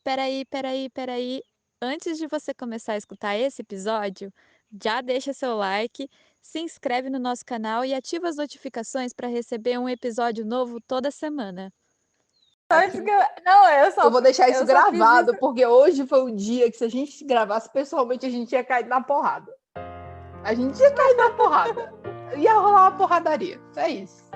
Peraí. Antes de você começar a escutar esse episódio, já deixa seu like, se inscreve no nosso canal e ativa as notificações para receber um episódio novo toda semana. Antes Aqui. que Não, Eu vou deixar isso eu só fiz gravado, isso. porque hoje foi o dia que, se a gente gravasse pessoalmente, a gente ia cair na porrada. A gente ia cair na porrada. Ia rolar uma porradaria. É isso.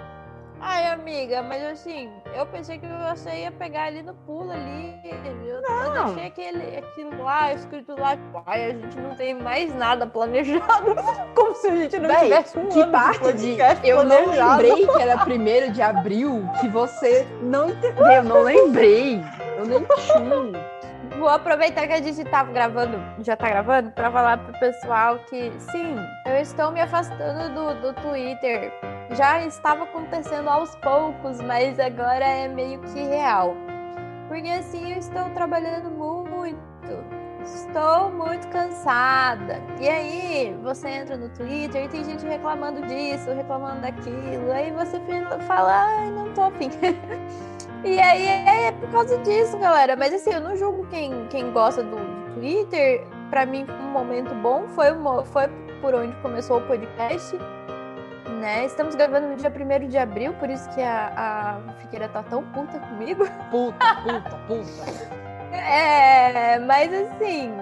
Ai, amiga, mas assim, eu pensei que você ia pegar ali no pulo ali. Eu deixei aquilo lá, escrito lá, tipo, ai, a gente não tem mais nada planejado. Como se a gente não tivesse um que ano parte de podcast eu não planejado. lembrei que era 1º de abril, que você não entendeu. Eu não lembrei. Eu nem tinha. Vou aproveitar que a gente já tá gravando, pra falar pro pessoal que, sim, eu estou me afastando do Twitter. Já estava acontecendo aos poucos, mas agora é meio que real. Porque assim, eu estou trabalhando muito, estou muito cansada. E aí, você entra no Twitter e tem gente reclamando disso, reclamando daquilo. Aí você fala, ai, não tô afim. E aí é por causa disso, galera. Mas assim, eu não julgo quem gosta do Twitter. Pra mim, um momento bom foi por onde começou o podcast, né? Estamos gravando no dia 1º de abril, por isso que a Fiqueira tá tão puta comigo. Puta. Mas assim,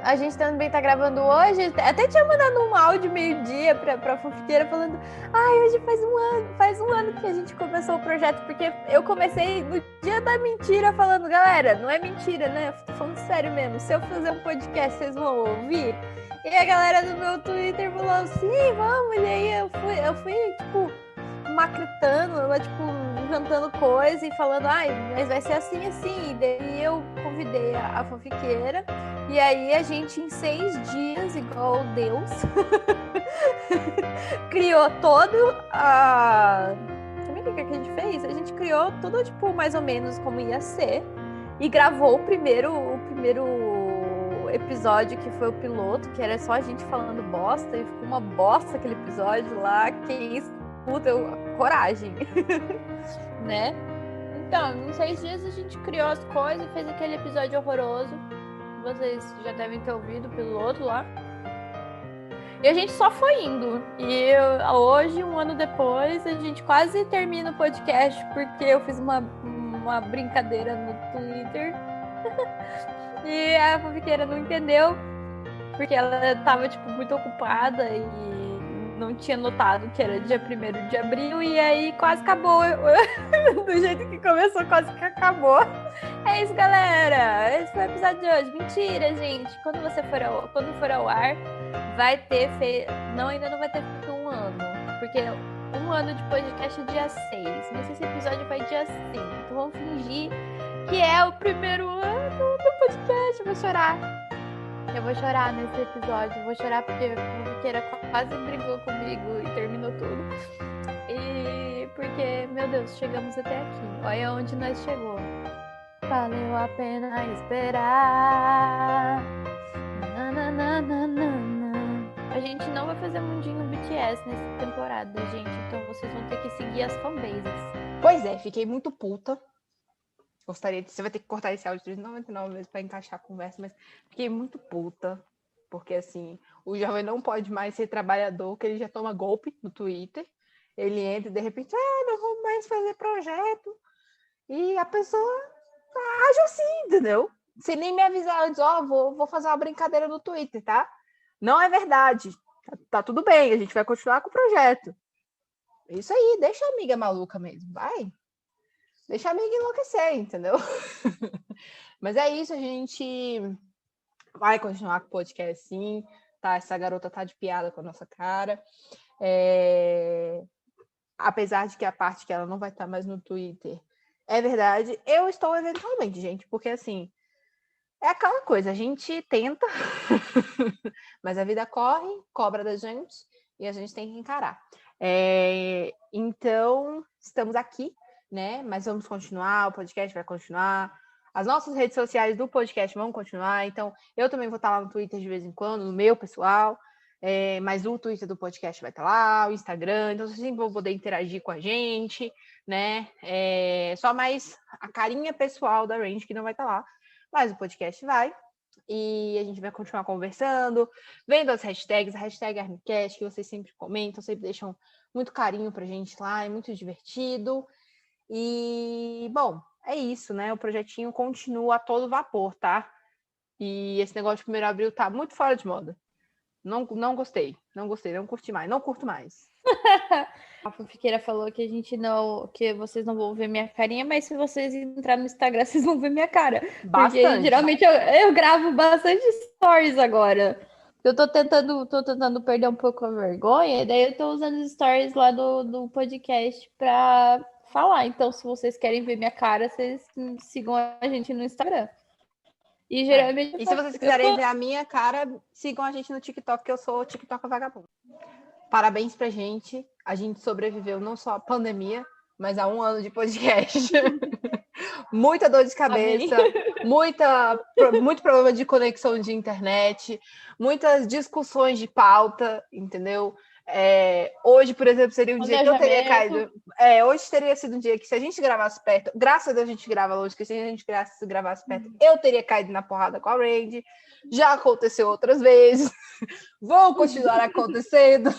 a gente também tá gravando hoje. Até tinha mandado um áudio meio-dia pra Fofiqueira falando: ai, hoje faz um ano que a gente começou o projeto, porque eu comecei no dia da mentira falando, galera, não é mentira, né? Eu tô falando sério mesmo. Se eu fazer um podcast, vocês vão ouvir? E a galera do meu Twitter falou, sim, vamos. E aí eu fui tipo, macritando, tipo, inventando coisa e falando, ai, mas vai ser assim. E daí eu convidei a Fofiqueira. E aí a gente, em 6 dias, igual Deus, criou todo a... Também o que a gente fez? A gente criou tudo, tipo, mais ou menos como ia ser. E gravou o primeiro episódio, que foi o piloto, que era só a gente falando bosta. E ficou uma bosta aquele episódio lá. Quem escuta, coragem. Né? Então, em 6 dias a gente criou as coisas e fez aquele episódio horroroso. Vocês já devem ter ouvido o piloto lá. E a gente só foi indo. E hoje, um ano depois, a gente quase termina o podcast porque eu fiz uma brincadeira no Twitter. E a Fofiqueira não entendeu, porque ela tava, tipo, muito ocupada e não tinha notado que era dia 1º de abril, e aí quase acabou. Do jeito que começou, quase que acabou. É isso, galera. Esse foi o episódio de hoje. Mentira, gente. Quando for ao ar, vai ter Não, ainda não vai ter feito um ano. Porque um ano de podcast é dia 6. Mas esse episódio vai dia 5. Então vamos fingir que é o 1º ano do podcast. Eu vou chorar. Eu vou chorar nesse episódio. Eu vou chorar porque a Fofiqueira quase brigou comigo e terminou tudo. E porque, meu Deus, chegamos até aqui. Olha onde nós chegou. Valeu a pena esperar. A gente não vai fazer mundinho BTS nessa temporada, gente. Então vocês vão ter que seguir as fanbases. Pois é, fiquei muito puta. Você vai ter que cortar esse áudio de 99 vezes pra encaixar a conversa, mas fiquei muito puta. Porque, assim, o jovem não pode mais ser trabalhador, que ele já toma golpe no Twitter. Ele entra e, de repente, não vou mais fazer projeto. E a pessoa age assim, entendeu? Sem nem me avisar antes, vou fazer uma brincadeira no Twitter, tá? Não é verdade. Tá tudo bem, a gente vai continuar com o projeto. Isso aí, deixa a amiga maluca mesmo, vai. Deixa a amiga enlouquecer, entendeu? Mas é isso, a gente vai continuar com o podcast, sim. Tá? Essa garota tá de piada com a nossa cara. Apesar de que a parte que ela não vai estar mais no Twitter é verdade, eu estou eventualmente, gente, porque assim, é aquela coisa, a gente tenta, mas a vida corre, cobra da gente, e a gente tem que encarar. Então, estamos aqui, né? Mas vamos continuar, o podcast vai continuar, as nossas redes sociais do podcast vão continuar, então eu também vou estar lá no Twitter de vez em quando, no meu pessoal, mas o Twitter do podcast vai estar lá, o Instagram, então vocês sempre vão poder interagir com a gente, né? Só mais a carinha pessoal da Range que não vai estar lá, mas o podcast vai. E a gente vai continuar conversando, vendo as hashtags, a hashtag ArmyCast, que vocês sempre comentam, sempre deixam muito carinho pra gente lá, é muito divertido. E, bom, é isso, né? O projetinho continua a todo vapor, tá? E esse negócio de 1º de abril tá muito fora de moda. Não gostei, não curti mais, não curto mais. A fanfiqueira falou que que vocês não vão ver minha carinha, mas se vocês entrarem no Instagram, vocês vão ver minha cara. Bastante. Porque geralmente eu gravo bastante stories agora. Eu tô tentando perder um pouco a vergonha, daí eu tô usando os stories lá do podcast pra falar. Então, se vocês querem ver minha cara, vocês sigam a gente no Instagram. E geralmente. E se vocês quiserem ver a minha cara, sigam a gente no TikTok, que eu sou TikTok vagabundo. Parabéns pra gente. A gente sobreviveu não só à pandemia, mas a 1 ano de podcast. Muita dor de cabeça, muito problema de conexão de internet, muitas discussões de pauta, entendeu? Hoje, por exemplo, seria um dia que eu teria caído. Hoje teria sido um dia que, se a gente gravasse perto, graças a Deus a gente grava longe, que se a gente gravasse perto, eu teria caído na porrada com a Randy. Já aconteceu outras vezes, vão continuar acontecendo,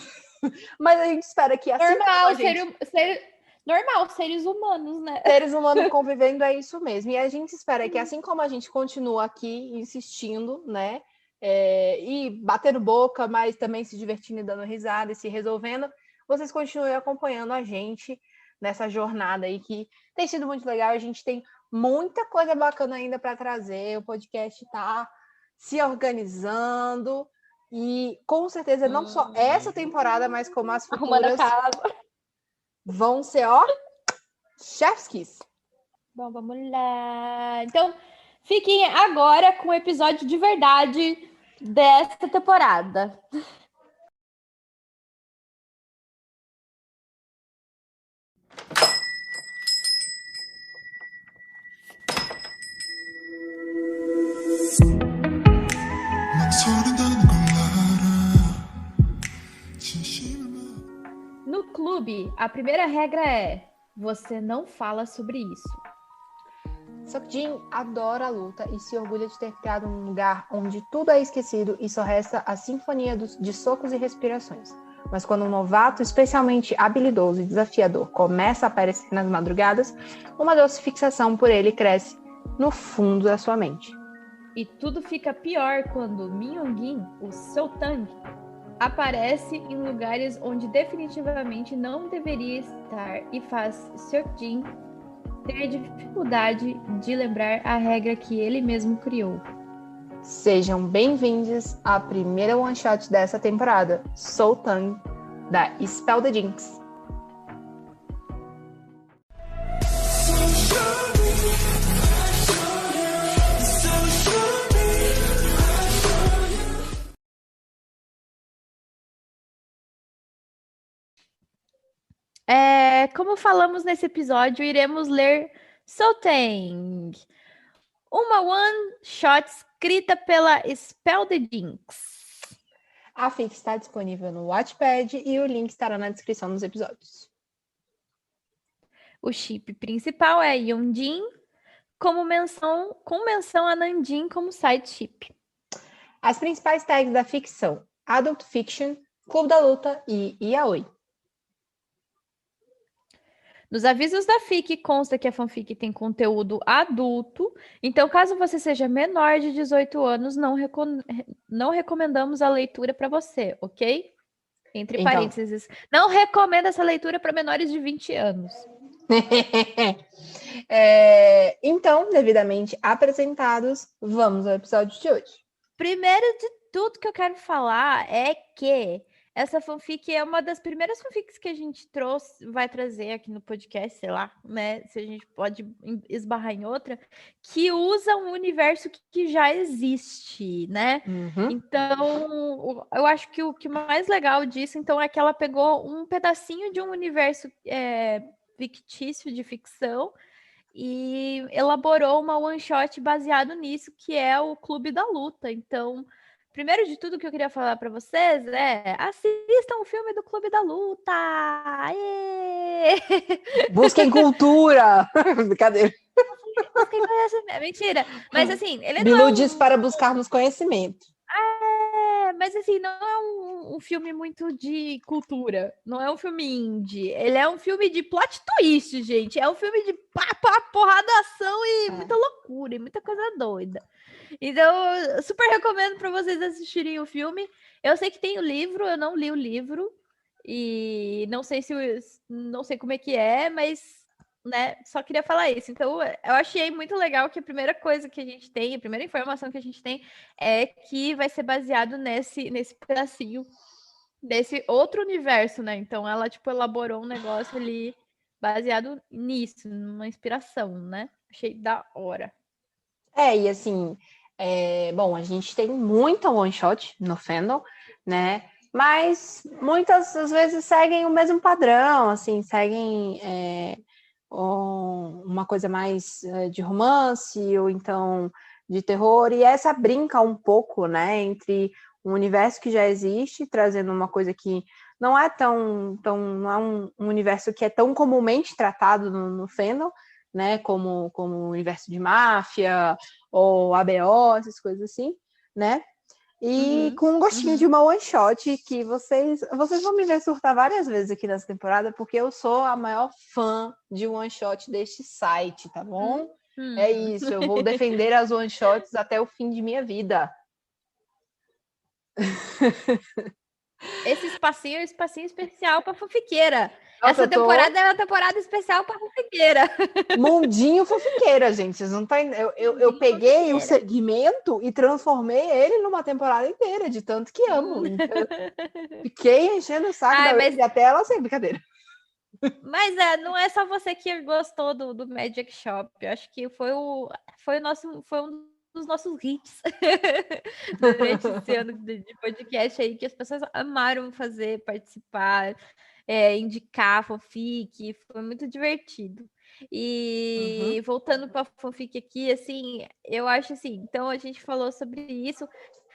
mas a gente espera que assim. Normal, seres humanos, né? Seres humanos convivendo, é isso mesmo. E a gente espera que, assim como a gente continua aqui insistindo, né? E batendo boca, mas também se divertindo e dando risada e se resolvendo, vocês continuem acompanhando a gente nessa jornada aí que tem sido muito legal. A gente tem muita coisa bacana ainda para trazer. O podcast está se organizando e, com certeza, não só essa temporada, mas como as futuras vão ser, chef's kiss. Bom, vamos lá. Então, fiquem agora com o episódio de verdade desta temporada. No clube, a primeira regra é: você não fala sobre isso. Seokjin adora a luta e se orgulha de ter criado um lugar onde tudo é esquecido e só resta a sinfonia de socos e respirações. Mas quando um novato, especialmente habilidoso e desafiador, começa a aparecer nas madrugadas, uma doce fixação por ele cresce no fundo da sua mente. E tudo fica pior quando Myung-in, o seu Tang, aparece em lugares onde definitivamente não deveria estar e faz Seokjin ter dificuldade de lembrar a regra que ele mesmo criou. Sejam bem-vindos à primeira one-shot dessa temporada, Soul Tang, da Spell the Jinx. Como falamos nesse episódio, iremos ler Soul Tang, uma one-shot escrita pela Spell the Jinx. A fic está disponível no Wattpad e o link estará na descrição dos episódios. O chip principal é Yeonjin, com menção a Nanjin como side chip. As principais tags da ficção: Adult Fiction, Clube da Luta e Yaoi. Nos avisos da FIC consta que a fanfic tem conteúdo adulto, então caso você seja menor de 18 anos, não recomendamos a leitura para você, ok? Entre parênteses, não recomendo essa leitura para menores de 20 anos. Então, devidamente apresentados, vamos ao episódio de hoje. Primeiro de tudo que eu quero falar é que essa fanfic é uma das primeiras fanfics que a gente vai trazer aqui no podcast, sei lá, né? Se a gente pode esbarrar em outra, que usa um universo que já existe, né? Uhum. Então, eu acho que o que mais legal disso, então, é que ela pegou um pedacinho de um universo fictício, de ficção, e elaborou uma one-shot baseado nisso, que é o Clube da Luta. Então, primeiro de tudo que eu queria falar para vocês é: assistam o filme do Clube da Luta! Aê! Busquem cultura! Brincadeira! quem conhece... Mentira. Mas assim, ele não Bilu é diz para buscarmos conhecimento. mas assim, não é um filme muito de cultura. Não é um filme indie. Ele é um filme de plot twist, gente. É um filme de porradação e muita loucura e muita coisa doida. Então, eu super recomendo para vocês assistirem o filme. Eu sei que tem o livro, eu não li o livro. E não sei não sei como é que é, mas né, só queria falar isso. Então, eu achei muito legal que a primeira coisa que a gente tem, a primeira informação que a gente tem é que vai ser baseado nesse pedacinho desse outro universo, né? Então, ela, tipo, elaborou um negócio ali baseado nisso, numa inspiração, né? Achei da hora. E assim, bom, a gente tem muita one shot no fandom, né? Mas muitas às vezes seguem o mesmo padrão, assim, seguem uma coisa mais de romance ou então de terror, e essa brinca um pouco, né, entre um universo que já existe, trazendo uma coisa que não é não é um universo que é tão comumente tratado no fandom, né, como o universo de máfia ou ABO, essas coisas assim, né? E com um gostinho de uma one shot que vocês vão me ver surtar várias vezes aqui nessa temporada, porque eu sou a maior fã de one shot deste site, tá bom? É isso, eu vou defender as one shots até o fim de minha vida. Esse espacinho é um espacinho especial para fanfiqueira. Nossa, essa temporada é uma temporada especial para fanfiqueira. Mundinho fofiqueira, gente. Vocês não tá... eu peguei o segmento e transformei ele numa temporada inteira, de tanto que amo. Então, fiquei enchendo o saco até ela sem brincadeira. Mas não é só você que gostou do Magic Shop. Eu acho que foi um dos nossos hits durante esse ano de podcast aí, que as pessoas amaram fazer, participar, indicar fanfic, foi muito divertido. E voltando para a fanfic aqui, assim, eu acho assim, então a gente falou sobre isso,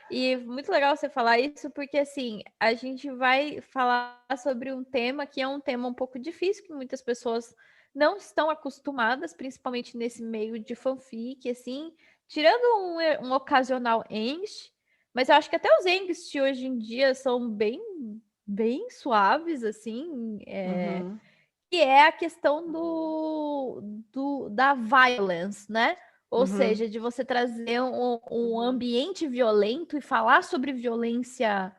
e muito legal você falar isso, porque assim, a gente vai falar sobre um tema que é um tema um pouco difícil, que muitas pessoas não estão acostumadas, principalmente nesse meio de fanfic, assim, tirando um ocasional angst, mas eu acho que até os angst hoje em dia são bem suaves, assim, que é a questão da violence, né? Ou seja, de você trazer um ambiente violento e falar sobre violência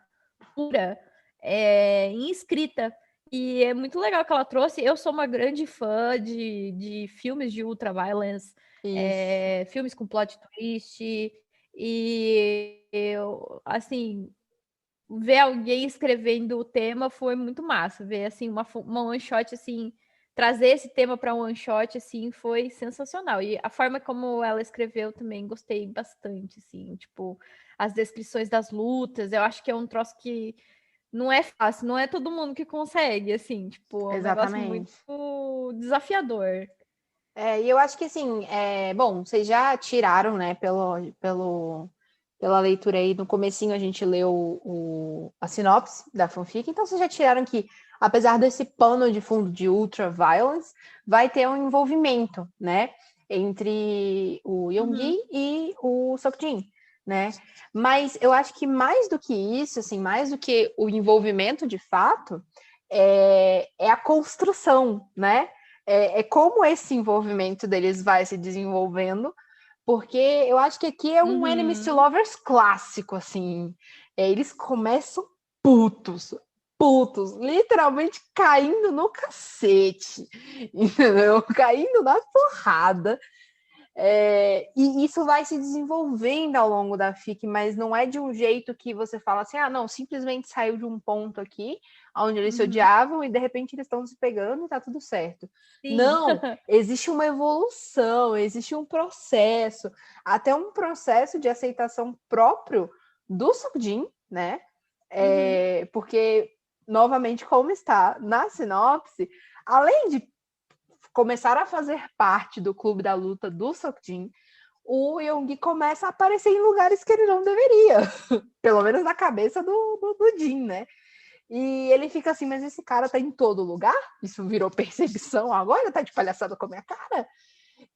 pura em escrita. E é muito legal que ela trouxe. Eu sou uma grande fã de filmes de ultraviolence, filmes com plot twist. E eu, assim, ver alguém escrevendo o tema foi muito massa. Ver assim uma one shot assim, trazer esse tema para um one shot assim foi sensacional. E a forma como ela escreveu também gostei bastante, assim, tipo, as descrições das lutas, eu acho que é um troço que não é fácil, não é todo mundo que consegue, assim, tipo, é um negócio muito desafiador. E eu acho que assim, bom, vocês já tiraram, né, pela leitura aí, no comecinho a gente leu a sinopse da fanfic, então vocês já tiraram que, apesar desse pano de fundo de ultra-violence, vai ter um envolvimento, né, entre o Yoongi e o Seokjin, né, mas eu acho que mais do que isso, assim, mais do que o envolvimento de fato, é a construção, né, como esse envolvimento deles vai se desenvolvendo, porque eu acho que aqui é um Enemies to Lovers clássico, assim. Eles começam putos, literalmente caindo no cacete, entendeu? Caindo na porrada. E isso vai se desenvolvendo ao longo da FIC, mas não é de um jeito que você fala assim, não, simplesmente saiu de um ponto aqui, onde eles se odiavam, e de repente eles estão se pegando e tá tudo certo. Sim. Não, existe uma evolução, existe um processo, até um processo de aceitação próprio do Seokjin, né? Porque, novamente, como está na sinopse, além de começar a fazer parte do clube da luta do Seokjin, o Yoongi começa a aparecer em lugares que ele não deveria, pelo menos na cabeça do Jin, né? E ele fica assim, mas esse cara tá em todo lugar? Isso virou perseguição agora? Tá de palhaçada com a minha cara?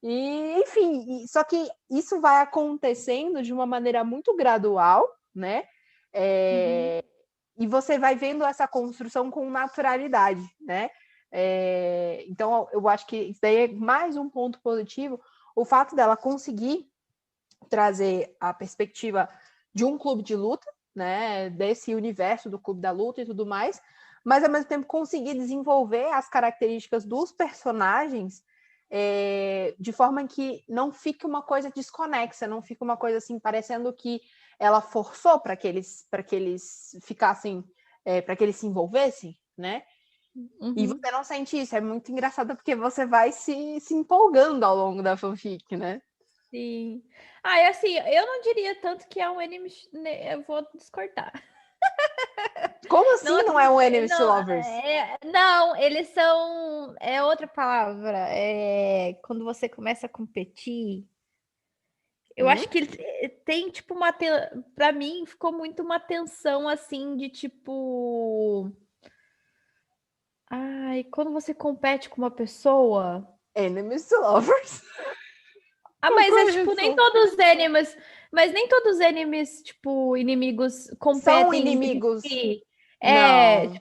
E, enfim, só que isso vai acontecendo de uma maneira muito gradual, né? E você vai vendo essa construção com naturalidade, né? Então, eu acho que isso daí é mais um ponto positivo, o fato dela conseguir trazer a perspectiva de um clube de luta, né? Desse universo do clube da luta e tudo mais, mas ao mesmo tempo conseguir desenvolver as características dos personagens de forma que não fique uma coisa desconexa, não fique uma coisa assim, parecendo que ela forçou para que eles ficassem, para que eles se envolvessem, né? E você não sente isso, é muito engraçado porque você vai se empolgando ao longo da fanfic, né? Sim. E assim, eu não diria tanto que é um anime. Eu vou discordar. Como assim não é um Enemies to Lovers? Não, eles são. É outra palavra. Quando você começa a competir. Eu acho que tem, tipo, uma. Pra mim, ficou muito uma tensão assim de tipo. Ai, quando você compete com uma pessoa. Enemies to Lovers. Mas é tipo, nem todos os animes. Mas nem todos os animes, tipo, inimigos competem. São inimigos. Não.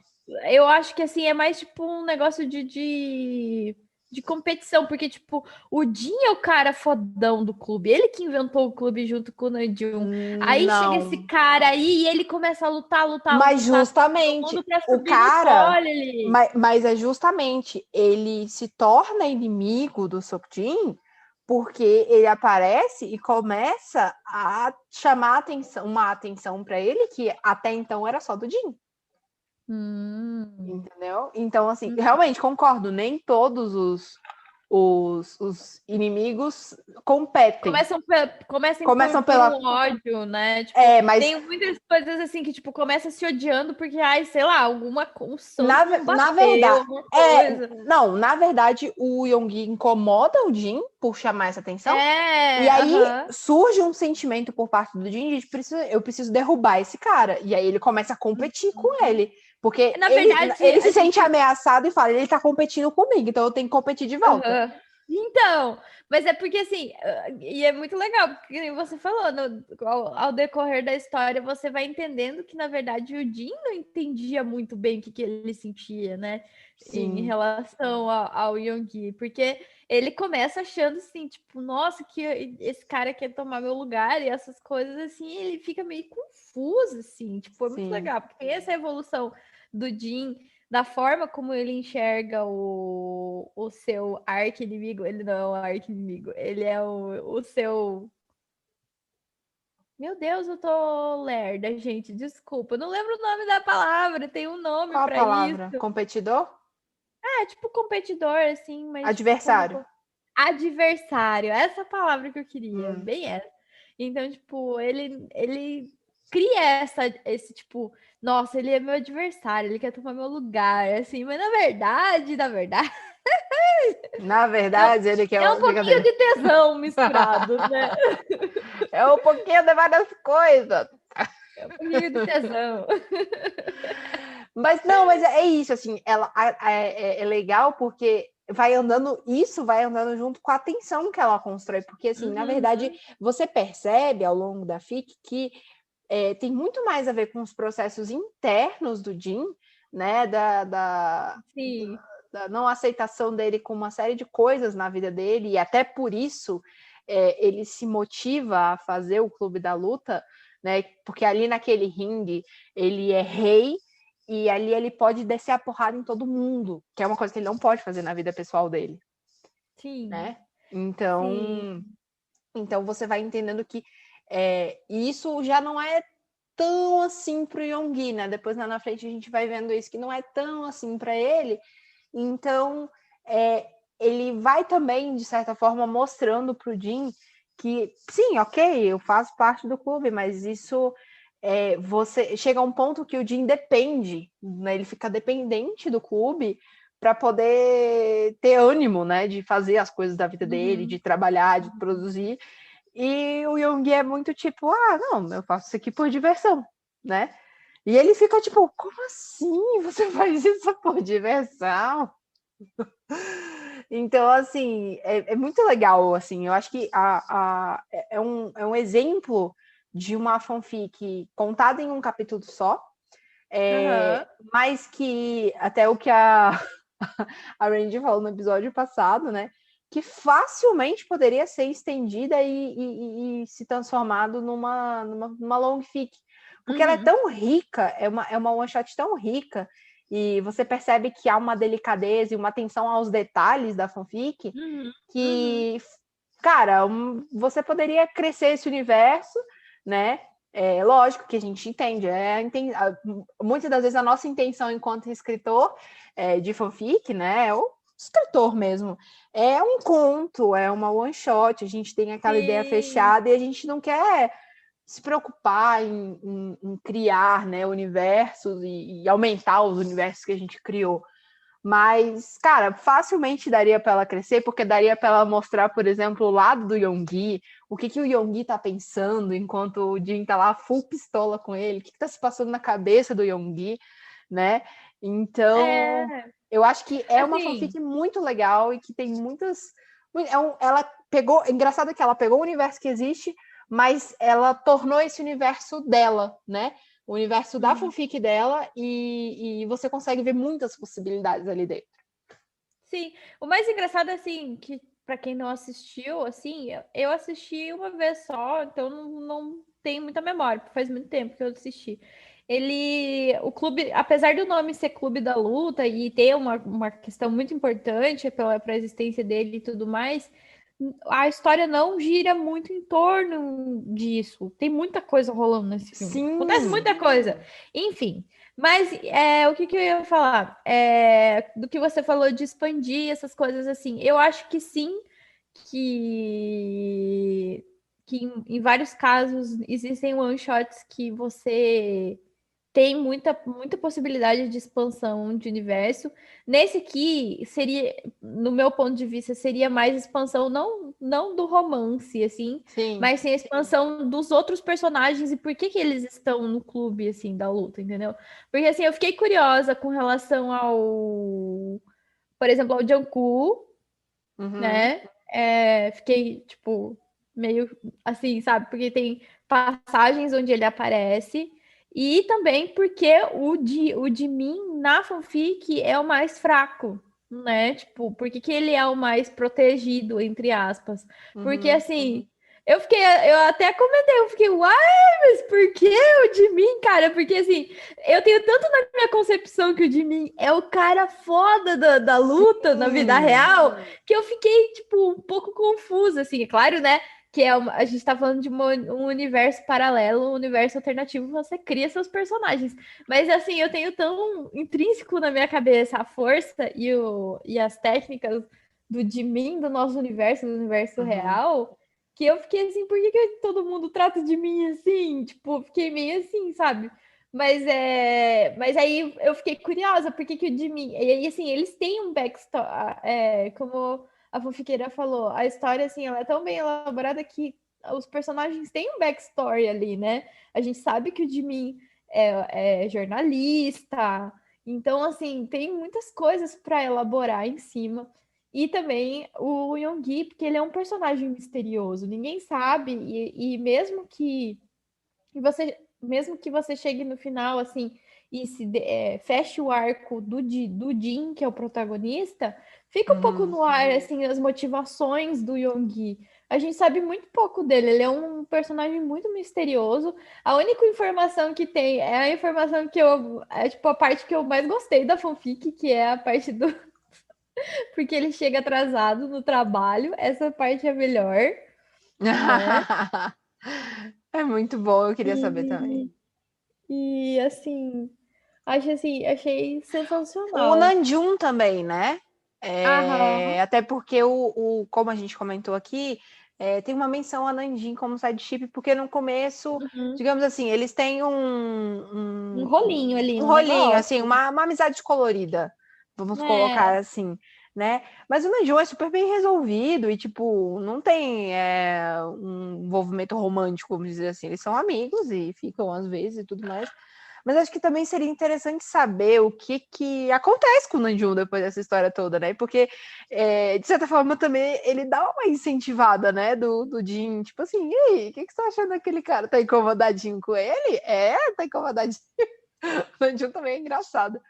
Eu acho que assim, é mais tipo um negócio de competição, porque, tipo, o Jin é o cara fodão do clube. Ele que inventou o clube junto com o Namjoon. Aí chega esse cara aí e ele começa a lutar. Mas justamente, o cara... Mas é justamente, ele se torna inimigo do Seokjin porque ele aparece e começa a chamar uma atenção para ele que até então era só do Jin. Entendeu? Então, assim, realmente concordo, nem todos os inimigos competem. Começam pelo ódio, né? Tipo, mas... tem muitas coisas assim que, tipo, começa se odiando porque, sei lá, alguma construção na verdade, não, na verdade, o Yoongi incomoda o Jin por chamar essa atenção. E aí surge um sentimento por parte do Jin de eu preciso derrubar esse cara. E aí ele começa a competir com ele. Porque na verdade, ele se sente ameaçado e fala, ele tá competindo comigo, então eu tenho que competir de volta. Então, mas é porque assim, e é muito legal, porque você falou, ao decorrer da história, você vai entendendo que, na verdade, o Jin não entendia muito bem o que ele sentia, né? Sim. Em relação ao Yoongi, porque ele começa achando assim, tipo, nossa, que esse cara quer tomar meu lugar e essas coisas assim, ele fica meio confuso, assim, tipo, é muito legal, porque tem essa evolução do Jin, da forma como ele enxerga o seu arqui-inimigo. Ele não é um arqui-inimigo, ele é o seu... Meu Deus, eu tô lerda, gente, desculpa. Eu não lembro o nome da palavra, tem um nome para isso. Qual a palavra? Competidor? Tipo competidor, assim, mas... Adversário. Tipo, adversário, essa palavra que eu queria, bem essa. Então, tipo, ele cria esse tipo, nossa, ele é meu adversário, ele quer tomar meu lugar, assim, mas na verdade, ele quer um pouquinho de tesão misturado, né? É um pouquinho de várias coisas. É um pouquinho de tesão. Mas é isso, assim, é legal porque vai andando junto com a tensão que ela constrói, porque, assim, na verdade, você percebe ao longo da fic que tem muito mais a ver com os processos internos do Jin, né, da não aceitação dele com uma série de coisas na vida dele, e até por isso ele se motiva a fazer o Clube da Luta, né, porque ali naquele ringue ele é rei, e ali ele pode descer a porrada em todo mundo, que é uma coisa que ele não pode fazer na vida pessoal dele. Sim. Né? Então você vai entendendo que isso já não é tão assim pro Yoongi, né? Depois lá na frente a gente vai vendo isso, que não é tão assim para ele. Então, ele vai também, de certa forma, mostrando pro Jin que, sim, ok, eu faço parte do clube, mas isso... você chega a um ponto que o Jin depende, né? Ele fica dependente do clube para poder ter ânimo, né? De fazer as coisas da vida dele, de trabalhar, de produzir. E o Yoongi é muito tipo, não, eu faço isso aqui por diversão, né? E ele fica tipo, como assim? Você faz isso por diversão? Então, assim, é muito legal, assim, eu acho que é um exemplo de uma fanfic contada em um capítulo só, mas que, até o que a Randy falou no episódio passado, né, que facilmente poderia ser estendida e se transformado numa long fic, porque ela é tão rica, é uma one shot tão rica, e você percebe que há uma delicadeza e uma atenção aos detalhes da fanfic que, cara, você poderia crescer esse universo, né? É lógico que a gente entende, muitas das vezes a nossa intenção enquanto escritor de fanfic, né? Ou escritor mesmo, é um conto, é uma one shot, a gente tem aquela ideia fechada e a gente não quer se preocupar em criar, né, universos e aumentar os universos que a gente criou. Mas, cara, facilmente daria para ela crescer, porque daria para ela mostrar, por exemplo, o lado do Yonggi, o que o Yonggi tá pensando enquanto o Jin tá lá full pistola com ele, o que tá se passando na cabeça do Yonggi, né? Então, eu acho que é uma fanfic muito legal e que tem muitas... Ela pegou... Engraçado que ela pegou o universo que existe, mas ela tornou esse universo dela, né? O universo da fanfic dela e você consegue ver muitas possibilidades ali dentro. Sim, o mais engraçado, assim, que para quem não assistiu, assim, eu assisti uma vez só, então não tenho muita memória, porque faz muito tempo que eu assisti. O clube, apesar do nome ser Clube da Luta e ter uma questão muito importante para a existência dele e tudo mais, a história não gira muito em torno disso. Tem muita coisa rolando nesse filme. Sim. Acontece muita coisa. Enfim, mas o que eu ia falar? Do que você falou de expandir essas coisas assim. Eu acho que sim, que em vários casos existem one-shots que você tem muita possibilidade de expansão de universo. Nesse aqui, seria, no meu ponto de vista, seria mais expansão não do romance, assim, mas sim a expansão dos outros personagens e por que eles estão no clube, assim, da luta, entendeu? Porque, assim, eu fiquei curiosa com relação por exemplo, ao Jungkook, né? Fiquei, tipo, meio assim, sabe? Porque tem passagens onde ele aparece e também porque o Jimin na fanfic é o mais fraco, né? Tipo, porque que ele é o mais protegido, entre aspas. Porque, assim, eu até comentei, eu fiquei, uai, mas por que o Jimin, cara? Porque, assim, eu tenho tanto na minha concepção que o Jimin é o cara foda da luta na vida real, que eu fiquei, tipo, um pouco confusa, assim, é claro, né? Que a gente tá falando de um universo paralelo, um universo alternativo, você cria seus personagens. Mas, assim, eu tenho tão intrínseco na minha cabeça a força e as técnicas do Jimin, do nosso universo, do universo real, que eu fiquei assim, por que todo mundo trata de mim assim? Tipo, fiquei meio assim, sabe? Mas aí eu fiquei curiosa, por que o Jimin... E aí, assim, eles têm um backstory, como a fanfiqueira falou, a história, assim, ela é tão bem elaborada que os personagens têm um backstory ali, né? A gente sabe que o Jimin é jornalista, então, assim, tem muitas coisas para elaborar em cima. E também o Yonggi, porque ele é um personagem misterioso, ninguém sabe, e mesmo que você chegue no final, assim, e feche o arco do Jin, que é o protagonista, fica um pouco no ar, assim, as motivações do Yonggi. A gente sabe muito pouco dele, ele é um personagem muito misterioso. A única informação que tem é a informação tipo, a parte que eu mais gostei da fanfic, que é a parte do... porque ele chega atrasado no trabalho, essa parte é melhor, né? É muito bom, eu queria saber também. E assim, achei O sensacional. Namjoon também, né? Até porque como a gente comentou aqui, tem uma menção a Nanjing como sidechick, porque no começo, digamos assim, eles têm um rolinho ali, um um rolinho, negócio. assim, uma amizade colorida, vamos colocar assim, né? Mas o Namjoon é super bem resolvido e, tipo, não tem um envolvimento romântico, vamos dizer assim. Eles são amigos e ficam às vezes e tudo mais. Mas acho que também seria interessante saber o que acontece com o Namjoon depois dessa história toda, né? Porque, de certa forma, também ele dá uma incentivada, né? Do Jin, tipo assim, e aí, o que você tá achando daquele cara? Tá incomodadinho com ele? Tá incomodadinho. O Namjoon também é engraçado.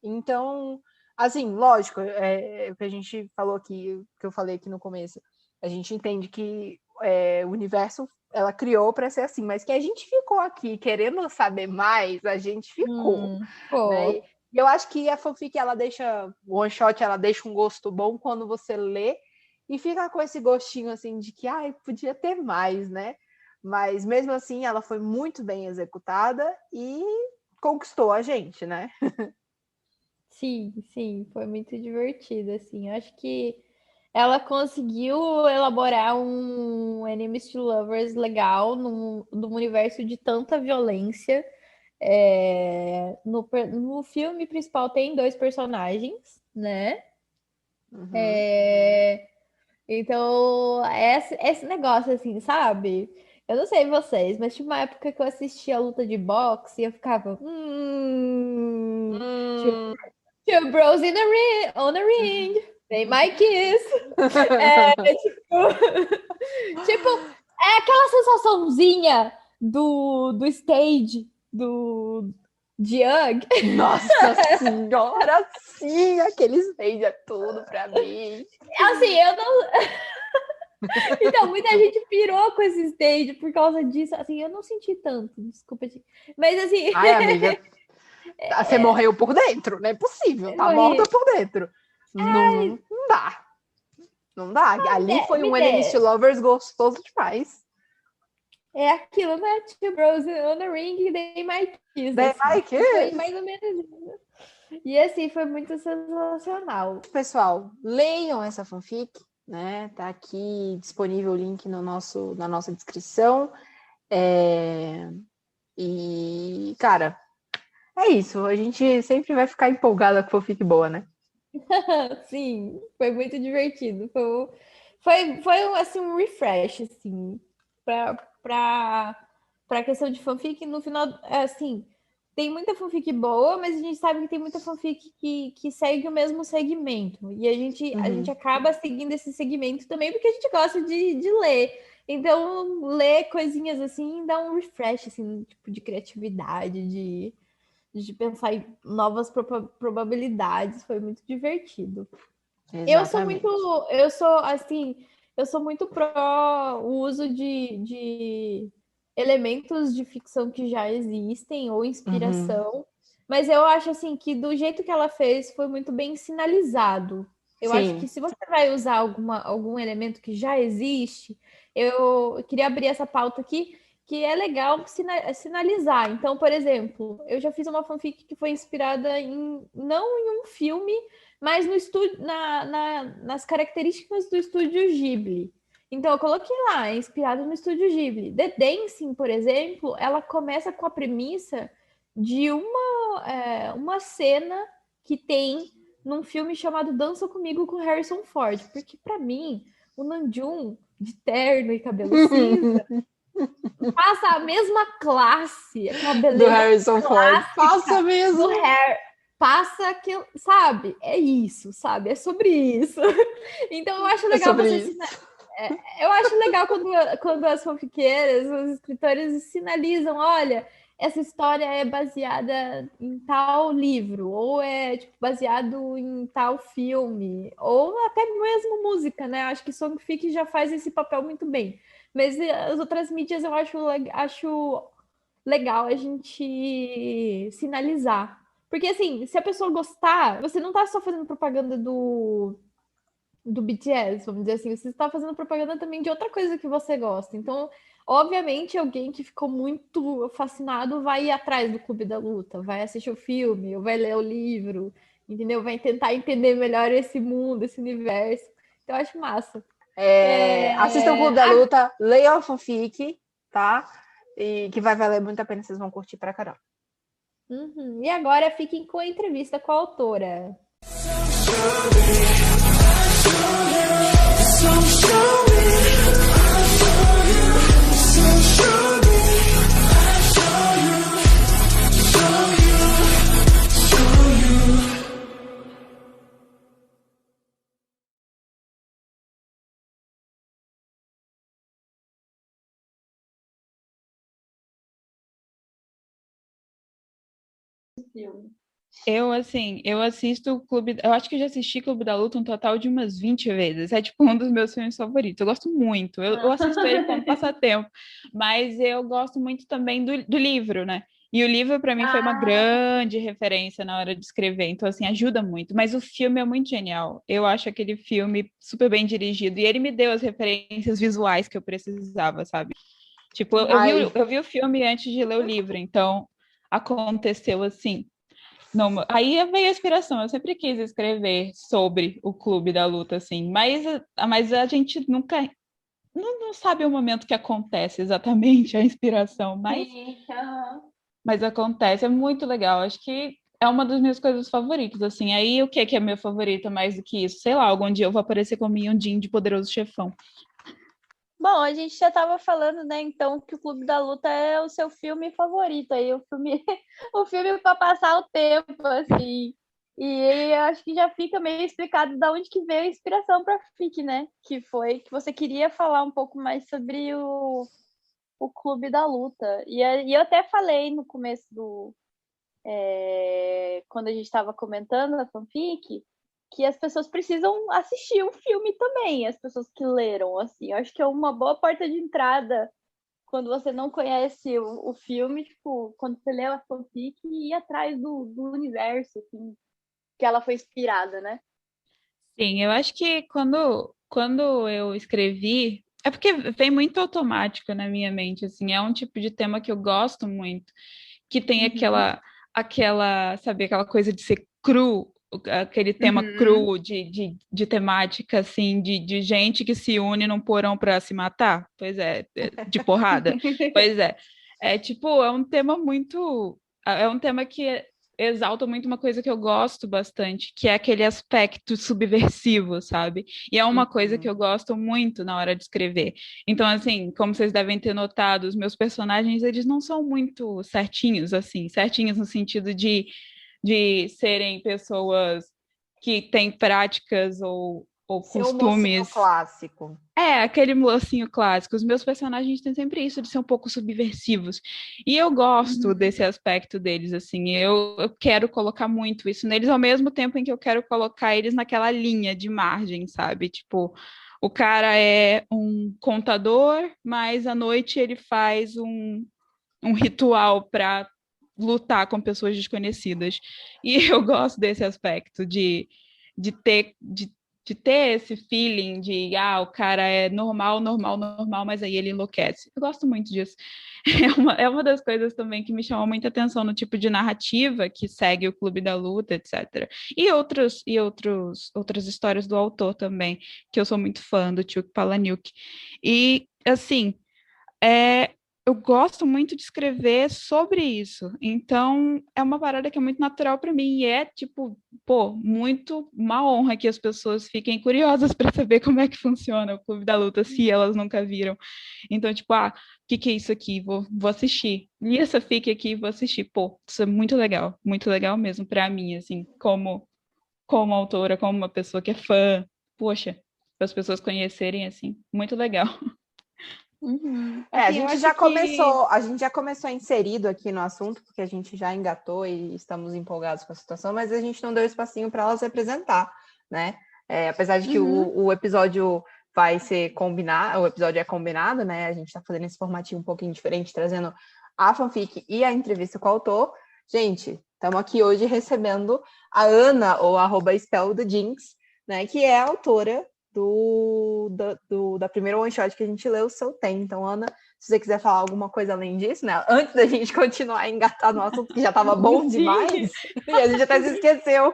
Então, assim, lógico, o que a gente falou aqui, o que eu falei aqui no começo, a gente entende que o universo ela criou para ser assim, mas que a gente ficou aqui querendo saber mais, a gente ficou, né? E eu acho que a fanfic, ela deixa, o one shot, ela deixa um gosto bom quando você lê e fica com esse gostinho assim de que, podia ter mais, né? Mas mesmo assim, ela foi muito bem executada e conquistou a gente, né? Sim, foi muito divertido, assim. Eu acho que ela conseguiu elaborar um Enemies to Lovers legal num universo de tanta violência. No filme principal tem 2 personagens, né? Então, esse negócio, assim, sabe? Eu não sei vocês, mas tinha uma época que eu assistia a luta de boxe e eu ficava. Two bros on a ring. They might kiss. Tipo, é aquela sensaçãozinha do stage de Young. Nossa senhora, sim, aquele stage é tudo pra mim. Assim, eu não. Então, muita gente pirou com esse stage por causa disso. Assim, eu não senti tanto, desculpa, gente. Mas assim. Ai, amiga, você morreu por dentro, não é possível, tá morta por dentro. Não dá. Não dá. Ali foi um Enemies to Lovers gostoso demais. É aquilo, né? Two bros on the ring, they might kiss. They might kiss. Foi mais ou menos isso. E assim, foi muito sensacional. Pessoal, leiam essa fanfic, né? Tá aqui disponível o link na nossa descrição. E, cara, é isso. A gente sempre vai ficar empolgada com fanfic boa, né? Sim, foi muito divertido. Foi assim, um refresh, assim, pra questão de fanfic. No final, assim, tem muita fanfic boa, mas a gente sabe que tem muita fanfic que segue o mesmo segmento. E a gente acaba seguindo esse segmento também porque a gente gosta de ler. Então, ler coisinhas assim dá um refresh, assim, tipo, de criatividade, de pensar em novas probabilidades. Foi muito divertido. Exatamente. Eu sou muito pró o uso de elementos de ficção que já existem ou inspiração, mas eu acho assim que do jeito que ela fez foi muito bem sinalizado. Eu acho que se você vai usar algum elemento que já existe, eu queria abrir essa pauta aqui, que é legal sinalizar. Então, por exemplo, eu já fiz uma fanfic que foi inspirada não em um filme, mas no estúdio, nas características do estúdio Ghibli. Então, eu coloquei lá, inspirado no estúdio Ghibli. The Dancing, por exemplo, ela começa com a premissa de uma cena que tem num filme chamado Dança Comigo com Harrison Ford. Porque, para mim, o Namjoon, de terno e cabelo cinza, passa a mesma classe, aquela beleza do Harrison Ford. Passa mesmo. Passa aquilo, sabe? É isso, sabe? É sobre isso. Então eu acho legal eu acho legal quando as fanfiqueiras, os escritores sinalizam, olha, essa história é baseada em tal livro, ou é tipo, baseado em tal filme, ou até mesmo música, né? Acho que songfic já faz esse papel muito bem. Mas as outras mídias eu acho legal a gente sinalizar. Porque, assim, se a pessoa gostar, você não tá só fazendo propaganda do BTS, vamos dizer assim, você está fazendo propaganda também de outra coisa que você gosta. Então, obviamente, alguém que ficou muito fascinado vai ir atrás do Clube da Luta, vai assistir o filme, ou vai ler o livro, entendeu? Vai tentar entender melhor esse mundo, esse universo. Então, eu acho massa. Assistam o Clube da Luta, leiam a fanfic, tá? E que vai valer muito a pena, vocês vão curtir pra caramba. E agora fiquem com a entrevista com a autora. filme. Eu assisto o Clube... Eu acho que eu já assisti Clube da Luta um total de umas 20 vezes. É, tipo, um dos meus filmes favoritos. Eu gosto muito. Eu assisto ele como passatempo. Mas eu gosto muito também do livro, né? E o livro, para mim, foi uma grande referência na hora de escrever. Então, assim, ajuda muito. Mas o filme é muito genial. Eu acho aquele filme super bem dirigido. E ele me deu as referências visuais que eu precisava, sabe? Tipo, eu vi o filme antes de ler o livro. Então, aconteceu assim. Não, aí veio a inspiração. Eu sempre quis escrever sobre o Clube da Luta, assim, mas a gente nunca não sabe o momento que acontece exatamente a inspiração, Sim, mas acontece, é muito legal. Acho que é uma das minhas coisas favoritas, assim. Aí o que é meu favorito mais do que isso? Sei lá, algum dia eu vou aparecer com o Mindinho de Poderoso Chefão. Bom, a gente já estava falando, né, então, que o Clube da Luta é o seu filme favorito, aí o filme, o filme para passar o tempo, assim. E eu acho que já fica meio explicado de onde que veio a inspiração para FIC, né? Que foi que você queria falar um pouco mais sobre o Clube da Luta. E eu até falei no começo quando a gente estava comentando a fanfic, que as pessoas precisam assistir o filme também, as pessoas que leram, assim. Eu acho que é uma boa porta de entrada quando você não conhece o filme, tipo, quando você lê a fanfic e ir atrás do universo, assim, que ela foi inspirada, né? Sim, eu acho que quando eu escrevi, é porque vem muito automático na minha mente, assim, é um tipo de tema que eu gosto muito, que tem sabe, aquela coisa de ser cru, aquele tema cru de temática, assim, de gente que se une num porão para se matar, pois é, de porrada, pois é. É tipo, é um tema que exalta muito uma coisa que eu gosto bastante, que é aquele aspecto subversivo, sabe? E é uma coisa que eu gosto muito na hora de escrever. Então, assim, como vocês devem ter notado, os meus personagens, eles não são muito certinhos, assim, certinhos no sentido de serem pessoas que têm práticas ou Seu mocinho costumes. clássico. É, aquele mocinho clássico. Os meus personagens têm sempre isso de ser um pouco subversivos. E eu gosto desse aspecto deles, assim. Eu quero colocar muito isso neles, ao mesmo tempo em que eu quero colocar eles naquela linha de margem, sabe? Tipo, o cara é um contador, mas à noite ele faz um ritual para lutar com pessoas desconhecidas. E eu gosto desse aspecto de ter, de ter esse feeling de, o cara é normal, normal, normal, mas aí ele enlouquece. Eu gosto muito disso. É uma das coisas também que me chamou muita atenção no tipo de narrativa que segue o Clube da Luta, etc. Outras histórias do autor também, que eu sou muito fã, do Chuck Palahniuk. E, assim, eu gosto muito de escrever sobre isso. Então, é uma parada que é muito natural para mim. E é, tipo, muito uma honra que as pessoas fiquem curiosas para saber como é que funciona o Clube da Luta, se elas nunca viram. Então, tipo, o que é isso aqui? Vou assistir. E essa fic aqui, vou assistir. Isso é muito legal mesmo para mim, assim, como autora, como uma pessoa que é fã. Poxa, para as pessoas conhecerem, assim, muito legal. A Assim, gente já começou inserido aqui no assunto, porque a gente já engatou e estamos empolgados com a situação, mas a gente não deu espacinho para elas se apresentar, né? Apesar de que o episódio vai ser combinado, o episódio é combinado, né? A gente está fazendo esse formatinho um pouquinho diferente, trazendo a fanfic e a entrevista com o autor. Gente, estamos aqui hoje recebendo a Ana, ou @SpellTheJinx, né? Que é a autora da primeira one shot que a gente leu, o Seu Tem. Então, Ana, se você quiser falar alguma coisa além disso, né? Antes da gente continuar a engatar no assunto, que já estava bom demais, e a gente até se esqueceu.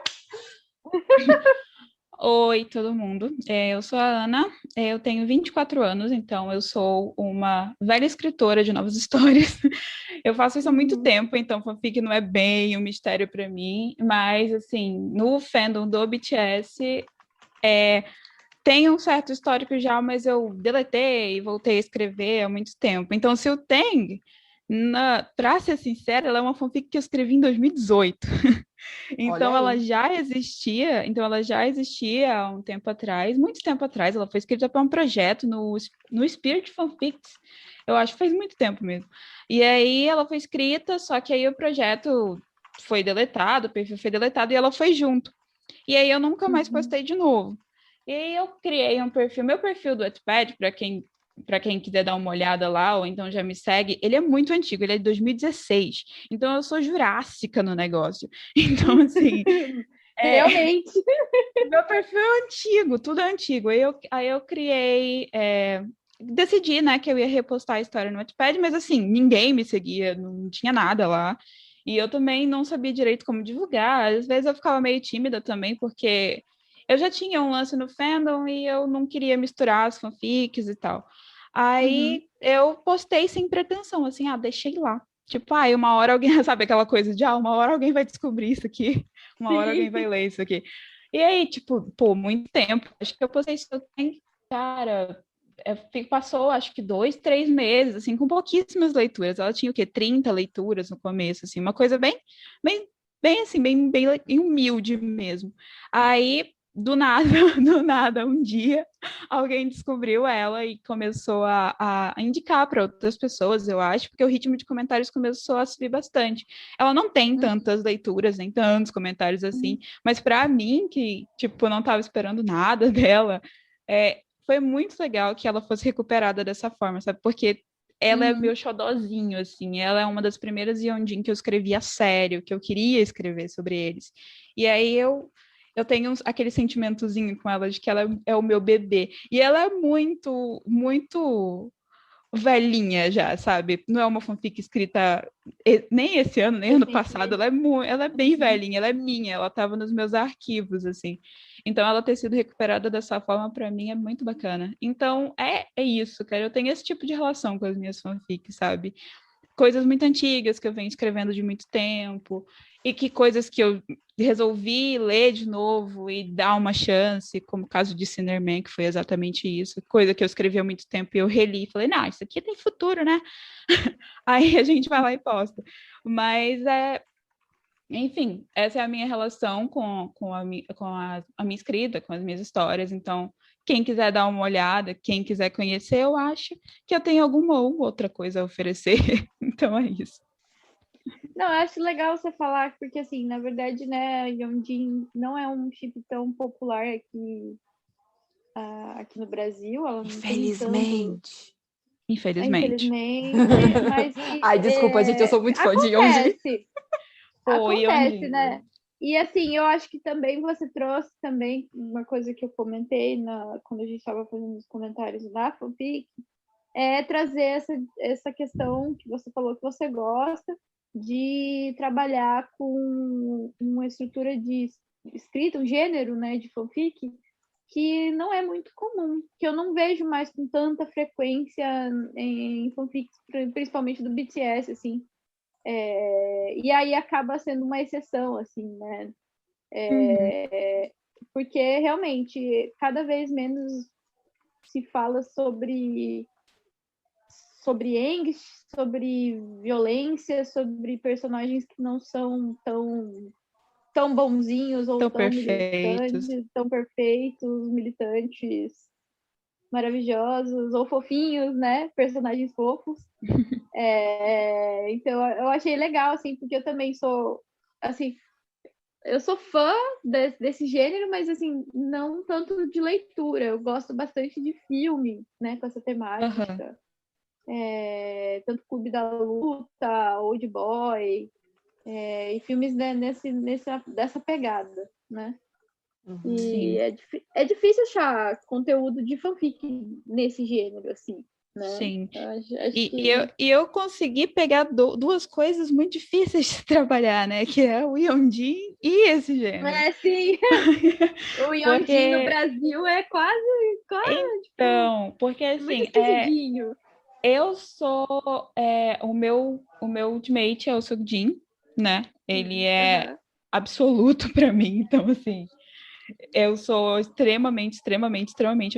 Oi, todo mundo. Eu sou a Ana, eu tenho 24 anos, então eu sou uma velha escritora de novas histórias. Eu faço isso há muito tempo, então fanfic não é bem um mistério para mim, mas, assim, no fandom do BTS, tem um certo histórico já, mas eu deletei e voltei a escrever há muito tempo. Então, se eu tenho, para ser sincera, ela é uma fanfic que eu escrevi em 2018. Então ela já existia, há um tempo atrás, muito tempo atrás. Ela foi escrita para um projeto no Spirit Fanfics. Eu acho que faz muito tempo mesmo. E aí ela foi escrita, só que aí o projeto foi deletado, o perfil foi deletado e ela foi junto. E aí eu nunca mais postei de novo. E aí eu criei um perfil, meu perfil do Wattpad, para quem quiser dar uma olhada lá, ou então já me segue, ele é muito antigo, ele é de 2016. Então eu sou jurássica no negócio. Então, assim, Realmente. meu perfil é antigo, tudo é antigo. Aí eu criei, decidi, né, que eu ia repostar a história no Wattpad, mas assim, ninguém me seguia, não tinha nada lá. E eu também não sabia direito como divulgar. Às vezes eu ficava meio tímida também, porque eu já tinha um lance no fandom e eu não queria misturar as fanfics e tal. Aí eu postei sem pretensão, assim, deixei lá. Tipo, uma hora alguém, sabe aquela coisa de, uma hora alguém vai descobrir isso aqui, uma hora alguém vai ler isso aqui. E aí, tipo, muito tempo. Acho que eu postei isso, cara, passou acho que 2, 3 meses, assim, com pouquíssimas leituras. Ela tinha o quê? 30 leituras no começo, assim, uma coisa bem assim, bem humilde mesmo. Aí, do nada, do nada, um dia, alguém descobriu ela e começou a indicar para outras pessoas, eu acho, porque o ritmo de comentários começou a subir bastante. Ela não tem tantas leituras, nem tantos comentários assim, mas para mim, que, tipo, não estava esperando nada dela, foi muito legal que ela fosse recuperada dessa forma, sabe? Porque ela é meu xodozinho, assim. Ela é uma das primeiras Yonjin que eu escrevi a sério, que eu queria escrever sobre eles. E aí eu tenho aquele sentimentozinho com ela de que ela é o meu bebê. E ela é muito, muito velhinha já, sabe? Não é uma fanfic escrita nem esse ano, nem ano passado. Ela é bem velhinha, ela é minha, ela estava nos meus arquivos, assim. Então, ela ter sido recuperada dessa forma, para mim, é muito bacana. Então, é isso, cara. Eu tenho esse tipo de relação com as minhas fanfics, sabe? Coisas muito antigas que eu venho escrevendo de muito tempo, e que coisas que eu resolvi ler de novo e dar uma chance, como o caso de Cinderman, que foi exatamente isso, coisa que eu escrevi há muito tempo e eu reli e falei, não, isso aqui tem futuro, né? Aí a gente vai lá e posta. Mas enfim, essa é a minha relação com a minha escrita, com as minhas histórias. Então, quem quiser dar uma olhada, quem quiser conhecer, eu acho que eu tenho alguma ou outra coisa a oferecer. Então, é isso. Não, eu acho legal você falar, porque, assim, na verdade, né, Yonjin não é um chip tão popular aqui no Brasil. Ela não Infelizmente. Infelizmente. Mas Ai, desculpa, gente, eu sou muito fã de Yonjin. Acontece, né? E assim, eu acho que também você trouxe também uma coisa que eu comentei quando a gente estava fazendo os comentários da fanfic, é trazer essa questão que você falou que você gosta de trabalhar com uma estrutura de escrita, um gênero, né, de fanfic, que não é muito comum, que eu não vejo mais com tanta frequência em fanfics, principalmente do BTS, assim. E aí acaba sendo uma exceção, assim, né? Porque realmente cada vez menos se fala sobre angst, sobre violência, sobre personagens que não são tão bonzinhos ou tão perfeitos. militantes, tão perfeitos, militantes maravilhosos ou fofinhos, né? Personagens fofos. Então eu achei legal, assim, porque eu também sou, assim, eu sou fã desse gênero, mas assim, não tanto de leitura. Eu gosto bastante de filme, né, com essa temática. Tanto Clube da Luta, Old Boy, e filmes, né, dessa pegada, né? E é difícil achar conteúdo de fanfic nesse gênero, assim, né? Sim. Acho E eu consegui pegar duas coisas muito difíceis de trabalhar, né? Que é o Yonjin e esse gênero. Sim. O Yonjin no Brasil é quase então, porque assim, eu sou o meu ultimate é o Seokjin, né? Ele é absoluto para mim, então assim, eu sou extremamente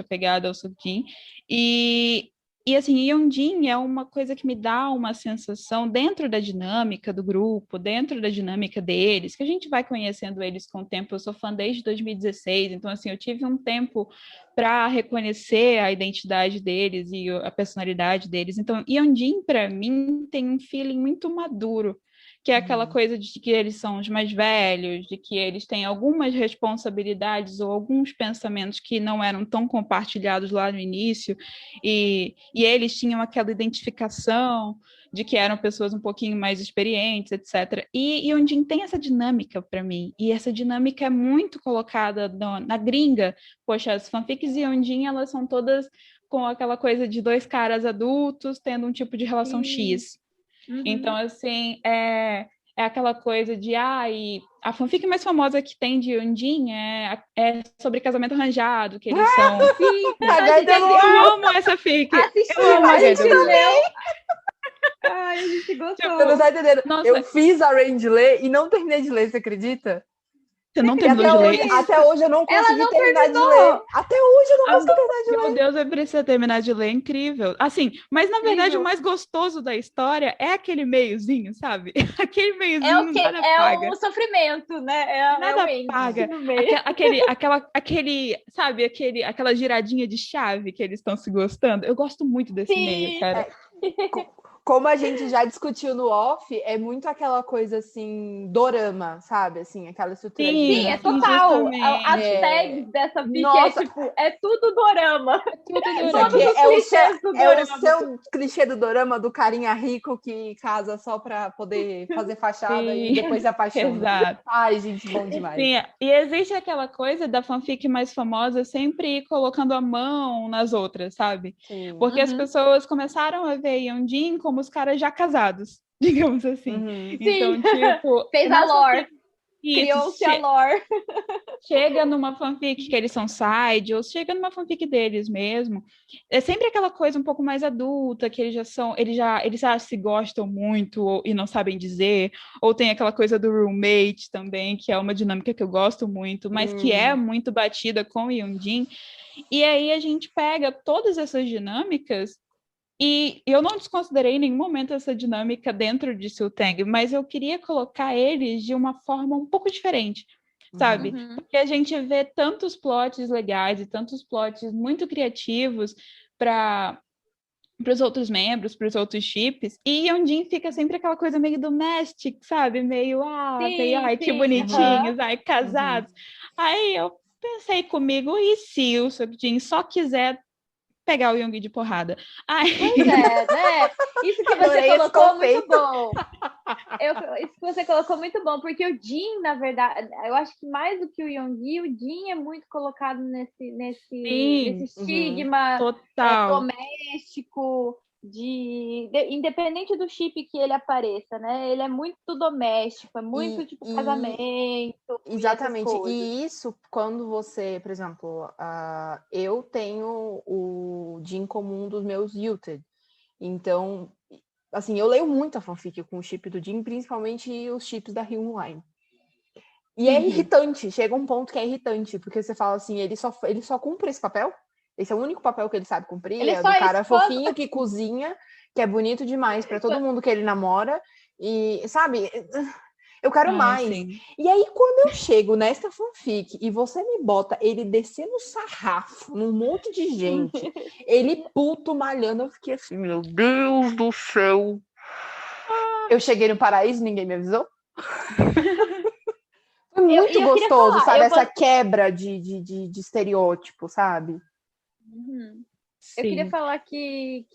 apegada ao Seokjin e assim, Yonjin é uma coisa que me dá uma sensação dentro da dinâmica do grupo, dentro da dinâmica deles, que a gente vai conhecendo eles com o tempo. Eu sou fã desde 2016, então assim, eu tive um tempo para reconhecer a identidade deles e a personalidade deles. Então, Yonjin para mim tem um feeling muito maduro, que é aquela coisa de que eles são os mais velhos, de que eles têm algumas responsabilidades ou alguns pensamentos que não eram tão compartilhados lá no início, e eles tinham aquela identificação de que eram pessoas um pouquinho mais experientes, etc. E o Jin tem essa dinâmica para mim, e essa dinâmica é muito colocada na gringa. Poxa, as fanfics de Jin, elas são todas com aquela coisa de dois caras adultos tendo um tipo de relação X. Então, assim, é aquela coisa de... e a fanfic mais famosa que tem de Jin é sobre casamento arranjado, que eles são... Sim, eu amo essa fic. Eu amo a gente leu. Ai, a gente gostou. Você não tá entendendo. Nossa. Eu fiz a Rain de ler e não terminei de ler, você acredita? Você não terminou de ler? Até hoje eu não consegui não terminar terminou. de ler. Até hoje eu não consegui terminar de ler. Meu Deus, eu preciso terminar de ler, incrível. Assim, mas na verdade Incrível. o mais gostoso da história é aquele meiozinho, sabe? Aquele meiozinho É o que nada paga. é o sofrimento, né? Nada o end paga. no meio. Sabe, aquela giradinha de chave que eles estão se gostando. Eu gosto muito desse Sim. meio, cara. Como a gente já discutiu no off, é muito aquela coisa assim, dorama, sabe? Assim, aquela estrutura de Sim, é dorama. total. justamente. As tags dessa fic Nossa. é tudo dorama. Isso Todos aqui os é clichês do o dorama. seu clichê do dorama do carinha rico que casa só pra poder fazer fachada e Sim. depois se apaixona. Exato. Ai, gente, bom demais. Sim, e existe aquela coisa da fanfic mais famosa sempre ir colocando a mão nas outras, sabe? Sim. Porque as pessoas começaram a ver Yeonjin como os caras já casados, digamos assim. Uhum. Então, tipo... Fez a lore. Isso, Criou-se a lore. chega numa fanfic que eles são side, ou chega numa fanfic deles mesmo, é sempre aquela coisa um pouco mais adulta, que eles já se gostam muito e não sabem dizer, ou tem aquela coisa do roommate também, que é uma dinâmica que eu gosto muito, mas que é muito batida com o Yeonjin. E aí a gente pega todas essas dinâmicas. E eu não desconsiderei em nenhum momento essa dinâmica dentro de Siltang, mas eu queria colocar eles de uma forma um pouco diferente, sabe? Porque a gente vê tantos plots legais e tantos plots muito criativos para os outros membros, para os outros chips, e Yeonjin fica sempre aquela coisa meio domestic, sabe? Meio, que bonitinhos, casados. Aí eu pensei comigo, e se o Seokjin só quiser pegar o Yoongi de porrada? Pois é, né? Isso que você colocou muito bom. Isso que você colocou muito bom, porque o Jin, na verdade, eu acho que mais do que o Yoongi, o Jin é muito colocado nesse estigma doméstico, independente do chip que ele apareça, né? Ele é muito doméstico, é muito casamento. Exatamente. E isso, quando você, por exemplo, eu tenho o Jin como um dos meus Yuted. Então, assim, eu leio muita fanfic com o chip do Jin, principalmente os chips da Hyun Line. E é irritante, chega um ponto que é irritante, porque você fala assim, ele só cumpre esse papel? Esse é o único papel que ele sabe cumprir, é do cara fofinho que cozinha, que é bonito demais para todo mundo que ele namora, e, sabe, eu quero mais. Sim. E aí, quando eu chego nesta fanfic e você me bota ele descendo o sarrafo num monte de gente, ele puto malhando, eu fiquei assim, meu Deus do céu. Eu cheguei no paraíso, ninguém me avisou? Foi muito gostoso, sabe? Essa quebra de estereótipo, sabe? Eu queria falar que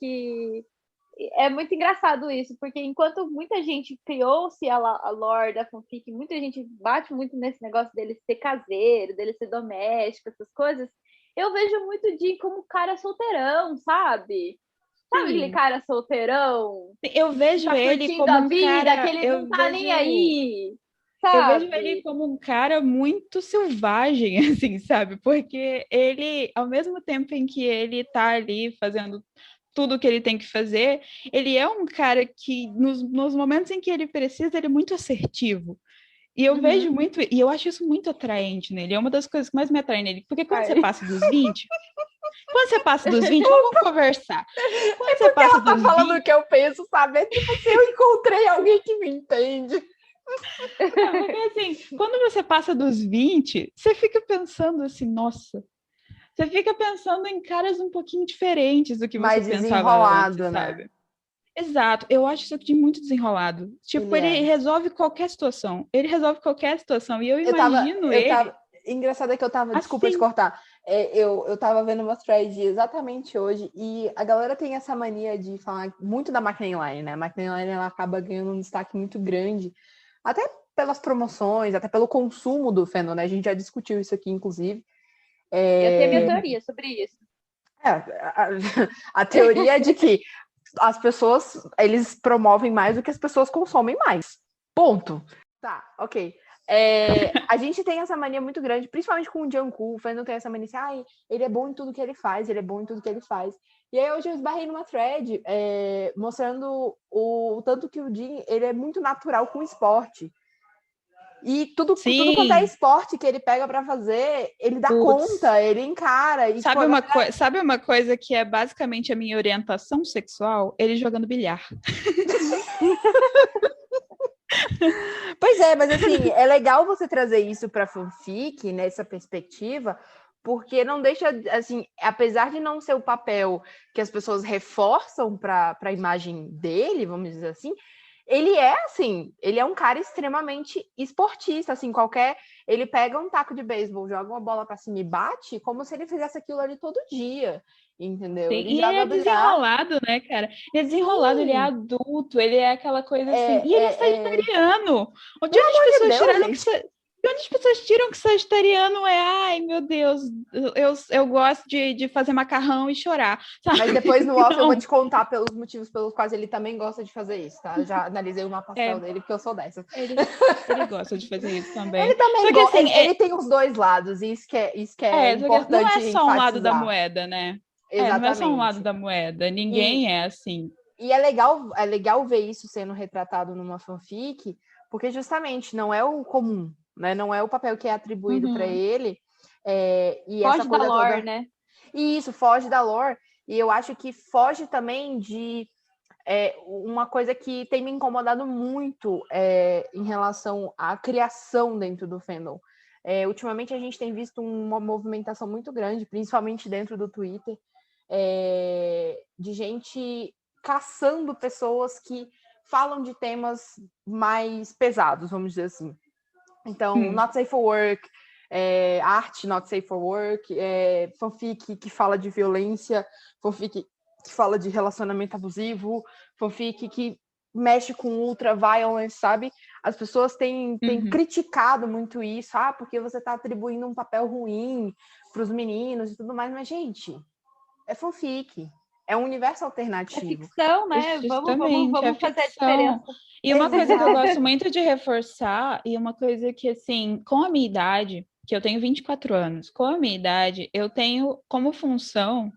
é muito engraçado isso, porque enquanto muita gente criou-se a lore da fanfic, muita gente bate muito nesse negócio dele ser caseiro, dele ser doméstico, essas coisas, eu vejo muito de como cara solteirão, sabe? Sabe aquele cara solteirão? Eu vejo tá ele como a um vida, cara... que ele não tá nem aí. Eu Sabe? vejo ele como um cara muito selvagem, assim, sabe? Porque ele, ao mesmo tempo em que ele tá ali fazendo tudo o que ele tem que fazer, ele é um cara que, nos momentos em que ele precisa, ele é muito assertivo. E eu vejo muito, e eu acho isso muito atraente nele, é uma das coisas que mais me atrai nele, porque quando você passa dos 20, vamos conversar. Quando você passa ela tá dos falando 20, o que eu penso, sabe? É tipo, se eu encontrei alguém que me entende. porque assim, quando você passa dos 20, você fica pensando assim, nossa, você fica pensando em caras um pouquinho diferentes do que Mais você pensava desenrolado, antes, né? sabe? Exato, eu acho isso aqui muito desenrolado. Tipo, ele resolve qualquer situação. Ele resolve qualquer situação. E eu imagino ele. Engraçado é que eu tava, desculpa assim. te cortar, eu tava vendo uma thread exatamente hoje, e a galera tem essa mania de falar muito da McLean, né? A McLean, ela acaba ganhando um destaque muito grande, até pelas promoções, até pelo consumo do fandom, né? A gente já discutiu isso aqui, inclusive. Eu tenho minha teoria sobre isso. A teoria é de que as pessoas, eles promovem mais do que as pessoas consomem mais. Ponto. Tá, ok. A gente tem essa mania muito grande, principalmente com o Jungkook, o fandom tem essa mania assim, ele é bom em tudo que ele faz, ele é bom em tudo que ele faz. E aí hoje eu esbarrei numa thread mostrando o tanto que o Jin, ele é muito natural com o esporte. E tudo quanto é esporte que ele pega pra fazer, ele dá conta, ele encara. E sabe uma coisa que é basicamente a minha orientação sexual? Ele jogando bilhar. Pois é, mas assim, é legal você trazer isso pra fanfic, nessa perspectiva, porque não deixa, assim, apesar de não ser o papel que as pessoas reforçam pra imagem dele, vamos dizer assim, ele é um cara extremamente esportista, assim, ele pega um taco de beisebol, joga uma bola pra cima e bate, como se ele fizesse aquilo ali todo dia, entendeu? Sim, ele é desenrolado, né, cara? Ele é desenrolado, ele é adulto, ele é aquela coisa assim, e ele é sagitariano! De onde as pessoas tiram que sagitariano ai meu Deus, eu gosto de fazer macarrão e chorar, sabe? Mas depois no off eu vou te contar pelos motivos pelos quais ele também gosta de fazer isso, tá? Eu já analisei o mapa astral dele, porque eu sou dessa. Ele gosta de fazer isso também. Ele também gosta, assim, ele tem os dois lados, e isso que é importante. Não é só um lado da moeda, né? Exatamente. Não é só um lado da moeda, ninguém é assim. E é legal ver isso sendo retratado numa fanfic, porque justamente não é o comum, né? Não é o papel que é atribuído para ele. E foge essa coisa da lore, toda... né? E isso, foge da lore. E eu acho que foge também de uma coisa que tem me incomodado muito em relação à criação dentro do fandom. Ultimamente a gente tem visto uma movimentação muito grande, principalmente dentro do Twitter, de gente caçando pessoas que falam de temas mais pesados, vamos dizer assim. Então, Not Safe for Work, arte Not Safe for Work, fanfic que fala de violência, fanfic que fala de relacionamento abusivo, fanfic que mexe com ultra-violence, sabe? As pessoas têm criticado muito isso, porque você está atribuindo um papel ruim para os meninos e tudo mais, mas, gente, é fanfic. É um universo alternativo. É ficção, né? Vamos fazer a diferença. E uma coisa que eu gosto muito de reforçar, e uma coisa que, assim, com a minha idade, que eu tenho 24 anos, com a minha idade, eu tenho como função,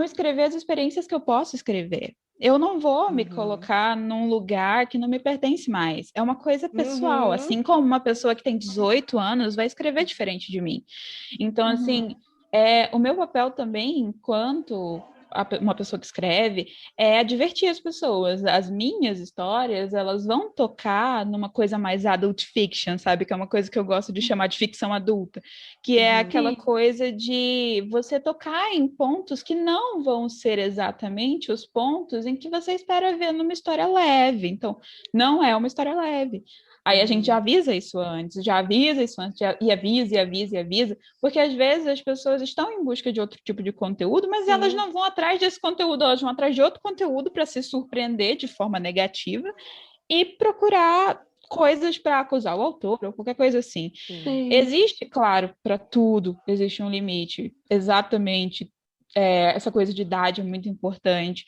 escrever as experiências que eu posso escrever. Eu não vou me colocar num lugar que não me pertence mais. É uma coisa pessoal, assim como uma pessoa que tem 18 anos vai escrever diferente de mim. Então, assim... o meu papel também, enquanto uma pessoa que escreve, é divertir as pessoas. As minhas histórias, elas vão tocar numa coisa mais adult fiction, sabe? Que é uma coisa que eu gosto de chamar de ficção adulta, que é aquela coisa de você tocar em pontos que não vão ser exatamente os pontos em que você espera ver numa história leve. Então, não é uma história leve. Aí a gente já avisa isso antes, e avisa, porque às vezes as pessoas estão em busca de outro tipo de conteúdo, mas elas não vão atrás desse conteúdo, elas vão atrás de outro conteúdo para se surpreender de forma negativa e procurar coisas para acusar o autor ou qualquer coisa assim. Existe, claro, para tudo, existe um limite, exatamente, essa coisa de idade é muito importante.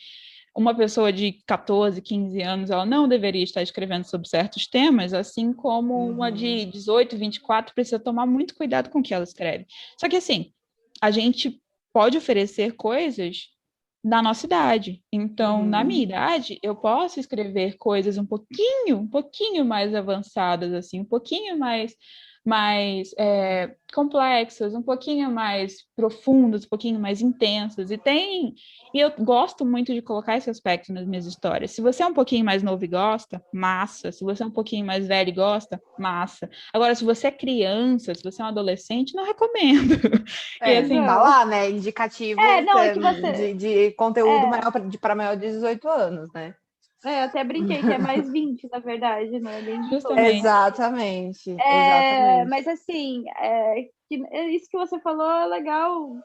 Uma pessoa de 14, 15 anos, ela não deveria estar escrevendo sobre certos temas, assim como uma de 18, 24 precisa tomar muito cuidado com o que ela escreve. Só que, assim, a gente pode oferecer coisas da nossa idade. Então, na minha idade, eu posso escrever coisas um pouquinho mais avançadas, assim, um pouquinho mais mais complexas, um pouquinho mais profundas, um pouquinho mais intensas. E eu gosto muito de colocar esse aspecto nas minhas histórias. Se você é um pouquinho mais novo e gosta, massa. Se você é um pouquinho mais velho e gosta, massa. Agora, se você é criança, se você é um adolescente, não recomendo. E assim, tá lá, né? Indicativo não, é que você... de conteúdo para maior de 18 anos, né? Eu até brinquei que é mais 20, na verdade, né? Justamente. Exatamente. Mas assim, isso que você falou é legal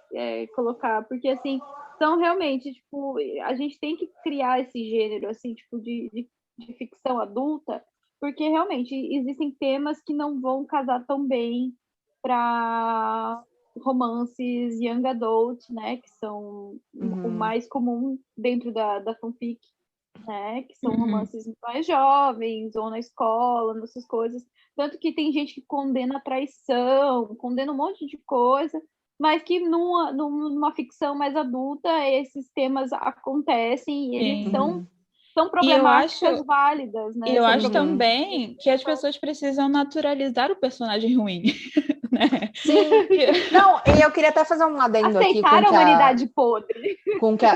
colocar, porque assim, são realmente, tipo, a gente tem que criar esse gênero, assim, tipo, de ficção adulta, porque realmente existem temas que não vão casar tão bem para romances young adult, né? Que são o mais comum dentro da fanfic. Né, que são romances mais jovens, ou na escola, nessas coisas. Tanto que tem gente que condena a traição, condena um monte de coisa, mas que numa ficção mais adulta, esses temas acontecem e eles são problemáticas válidas. Né? E eu acho também que as pessoas precisam naturalizar o personagem ruim. Né? Sim. Não, e eu queria até fazer um adendo aqui. Aceitar a humanidade podre.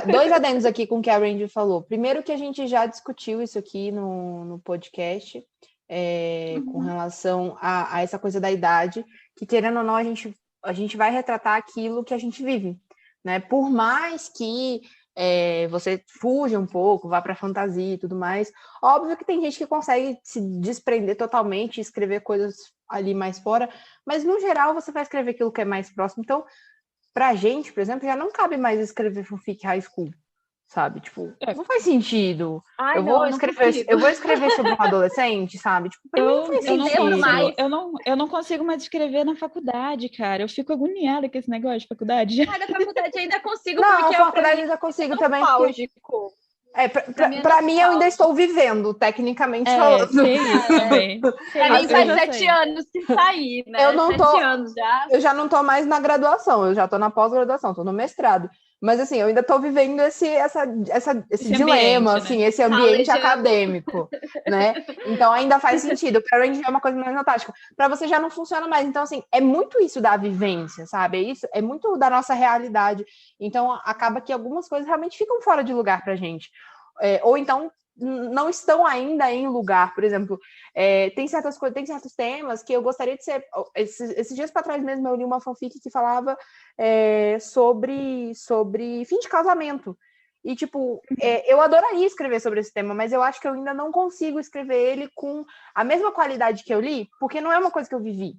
Dois adendos aqui com o que a Randy falou. Primeiro que a gente já discutiu isso aqui no podcast, com relação a essa coisa da idade, que querendo ou não, a gente vai retratar aquilo que a gente vive. Né? Por mais que você fuja um pouco, vá para fantasia e tudo mais, óbvio que tem gente que consegue se desprender totalmente e escrever coisas ali mais fora, mas no geral você vai escrever aquilo que é mais próximo. Então, pra gente, por exemplo, já não cabe mais escrever fanfic high school, sabe? Tipo, não faz sentido. Ai, eu vou escrever sobre um adolescente, sabe? Tipo, pra mim não faz sentido. Eu não consigo mais escrever na faculdade, cara. Eu fico agoniada com esse negócio de faculdade. Na faculdade ainda consigo, não, porque na faculdade ainda consigo também. Pra mim, eu ainda estou vivendo, tecnicamente falando. Também. Pra mim faz 7 anos que saí, né? Eu não 7 anos já. Eu já não tô mais na graduação, eu já tô na pós-graduação, tô no mestrado. Mas assim, eu ainda tô vivendo esse dilema, ambiente, assim, né? Esse ambiente acadêmico, né? Então ainda faz sentido. Para a gente é uma coisa mais nostálgica. Para você já não funciona mais. Então, assim, é muito isso da vivência, sabe? É muito da nossa realidade. Então, acaba que algumas coisas realmente ficam fora de lugar pra gente. Ou então não estão ainda em lugar, por exemplo, tem certas coisas, tem certos temas que eu gostaria de ser. Esses dias para trás mesmo eu li uma fanfic que falava sobre fim de casamento. E, tipo, eu adoraria escrever sobre esse tema, mas eu acho que eu ainda não consigo escrever ele com a mesma qualidade que eu li, porque não é uma coisa que eu vivi.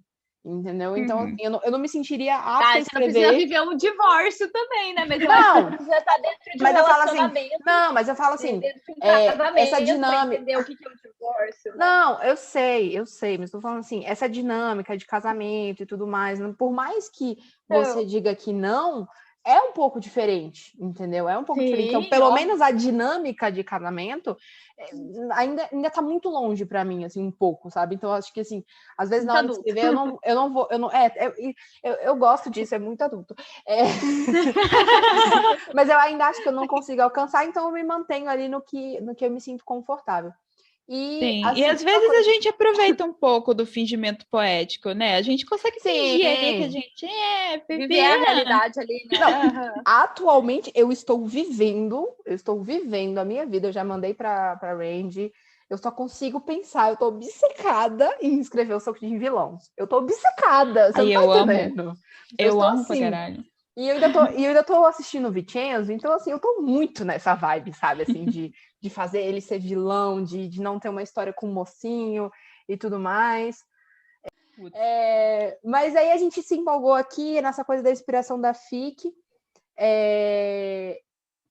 Entendeu? Então, eu não me sentiria apta a escrever... Você não precisa viver um divórcio também, né? Mas não, já tá dentro de um relacionamento. Mas eu falo assim, essa dinâmica... Entender o que é o divórcio. Né? Não, eu sei, mas tô falando assim, essa dinâmica de casamento e tudo mais, por mais que você diga que não, é um pouco diferente, entendeu? É um pouco diferente. Então, pelo menos a dinâmica de casamento ainda tá muito longe para mim, assim, um pouco, sabe? Então, eu acho que, assim, às vezes na hora de escrever, eu gosto disso, é muito adulto. Mas eu ainda acho que eu não consigo alcançar, então eu me mantenho ali no que eu me sinto confortável. Sim, assim, e às vezes a gente aproveita um pouco do fingimento poético, né? A gente consegue fingir ali que a gente viver a realidade ali, né? Não, atualmente eu estou vivendo a minha vida. Eu já mandei para Randy. Eu só consigo pensar, eu tô obcecada em escrever o Soco de Vilão. Eu tô obcecada, você não tá entendendo? Eu amo assim, pra caralho. E eu ainda tô assistindo o Vincenzo, então assim, eu tô muito nessa vibe, sabe? Assim, de fazer ele ser vilão, de não ter uma história com o mocinho e tudo mais. Mas aí a gente se empolgou aqui nessa coisa da inspiração da FIC.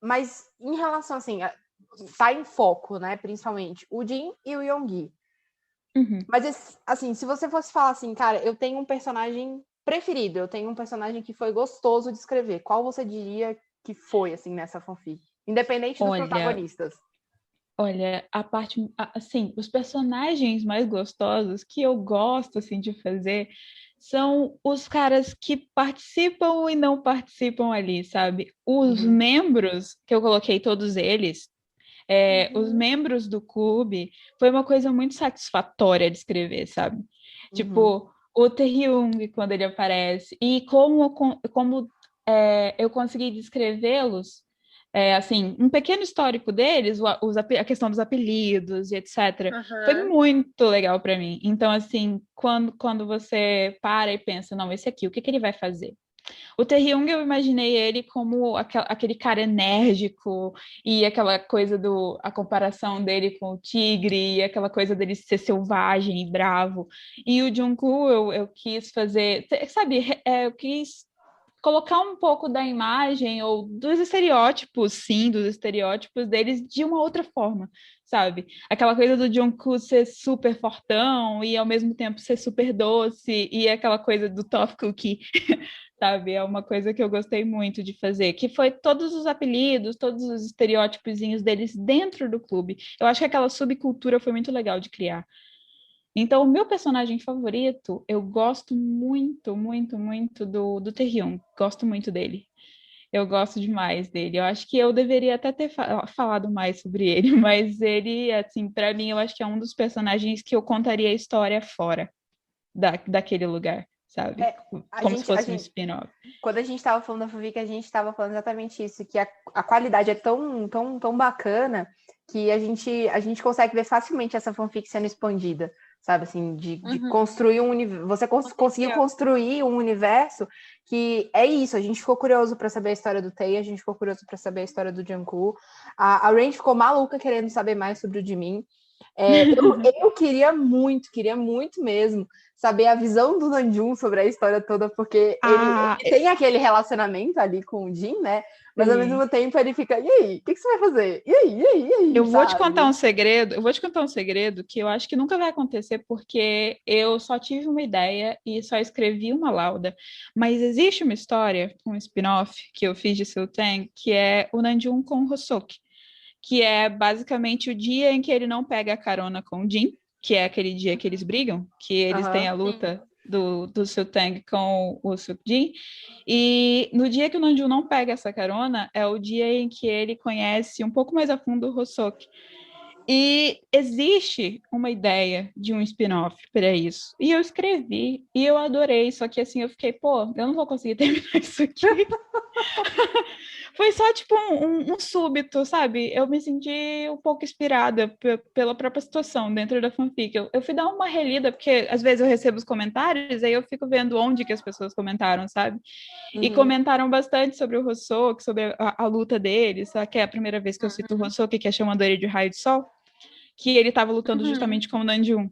Mas em relação, assim, tá em foco, né? Principalmente o Jin e o Yonggi. Mas, assim, se você fosse falar assim, cara, eu tenho um personagem preferido, eu tenho um personagem que foi gostoso de escrever, qual você diria que foi, assim, nessa fanfic? Independente dos protagonistas. Olha, assim, os personagens mais gostosos que eu gosto, assim, de fazer são os caras que participam e não participam ali, sabe? Os membros, que eu coloquei todos eles, os membros do clube, foi uma coisa muito satisfatória de escrever, sabe? Tipo, o Taehyung, quando ele aparece, e como eu consegui descrevê-los, assim, um pequeno histórico deles, a questão dos apelidos e etc. Foi muito legal para mim. Então, assim, quando você para e pensa, não, esse aqui, o que ele vai fazer? O Taehyung, eu imaginei ele como aquele cara enérgico e aquela coisa a comparação dele com o tigre e aquela coisa dele ser selvagem e bravo. E o Jungkook, eu quis fazer, sabe, eu quis colocar um pouco da imagem ou dos estereótipos, sim, dos estereótipos deles de uma outra forma, sabe? Aquela coisa do Jungkook ser super fortão e ao mesmo tempo ser super doce e aquela coisa do Tough Cookie, sabe? É uma coisa que eu gostei muito de fazer, que foi todos os apelidos, todos os estereótipozinhos deles dentro do clube. Eu acho que aquela subcultura foi muito legal de criar. Então, o meu personagem favorito, eu gosto muito, muito, muito do Taehyung. Gosto muito dele. Eu gosto demais dele. Eu acho que eu deveria até ter falado mais sobre ele, mas ele, assim, para mim, eu acho que é um dos personagens que eu contaria a história fora daquele lugar, sabe? Como se fosse um spin-off. Quando a gente estava falando da fanfic, a gente estava falando exatamente isso, que a qualidade é tão, tão, tão bacana que a gente consegue ver facilmente essa fanfic sendo expandida, sabe, assim, de construir um universo. Você conseguiu construir um universo que é isso. A gente ficou curioso para saber a história do Tae, a gente ficou curioso para saber a história do Jungkook. A Rain ficou maluca querendo saber mais sobre o Jimin. Eu queria muito mesmo saber a visão do Namjoon sobre a história toda, porque ele tem aquele relacionamento ali com o Jin, né? Mas ao mesmo tempo ele fica, e aí? O que você vai fazer? E aí? Eu vou te contar um segredo que eu acho que nunca vai acontecer, porque eu só tive uma ideia e só escrevi uma lauda. Mas existe uma história, um spin-off que eu fiz de Silten, que é o Namjoon com o Hoseok, que é basicamente o dia em que ele não pega a carona com o Jin, que é aquele dia que eles brigam, que eles têm a luta do Siltang com o Sukjin, e no dia que o Namjoon não pega essa carona, é o dia em que ele conhece um pouco mais a fundo o Hoseok. E existe uma ideia de um spin-off para isso. E eu escrevi, e eu adorei, só que assim, eu fiquei, eu não vou conseguir terminar isso aqui. Foi só, tipo, um súbito, sabe? Eu me senti um pouco inspirada pela própria situação dentro da fanfic. Eu fui dar uma relida, porque às vezes eu recebo os comentários, aí eu fico vendo onde que as pessoas comentaram, sabe? E comentaram bastante sobre o Hoseok, sobre a luta dele, sabe? Que é a primeira vez que eu cito o Hoseok, que é chamando ele de Raio de Sol, que ele estava lutando justamente com o Namjoon.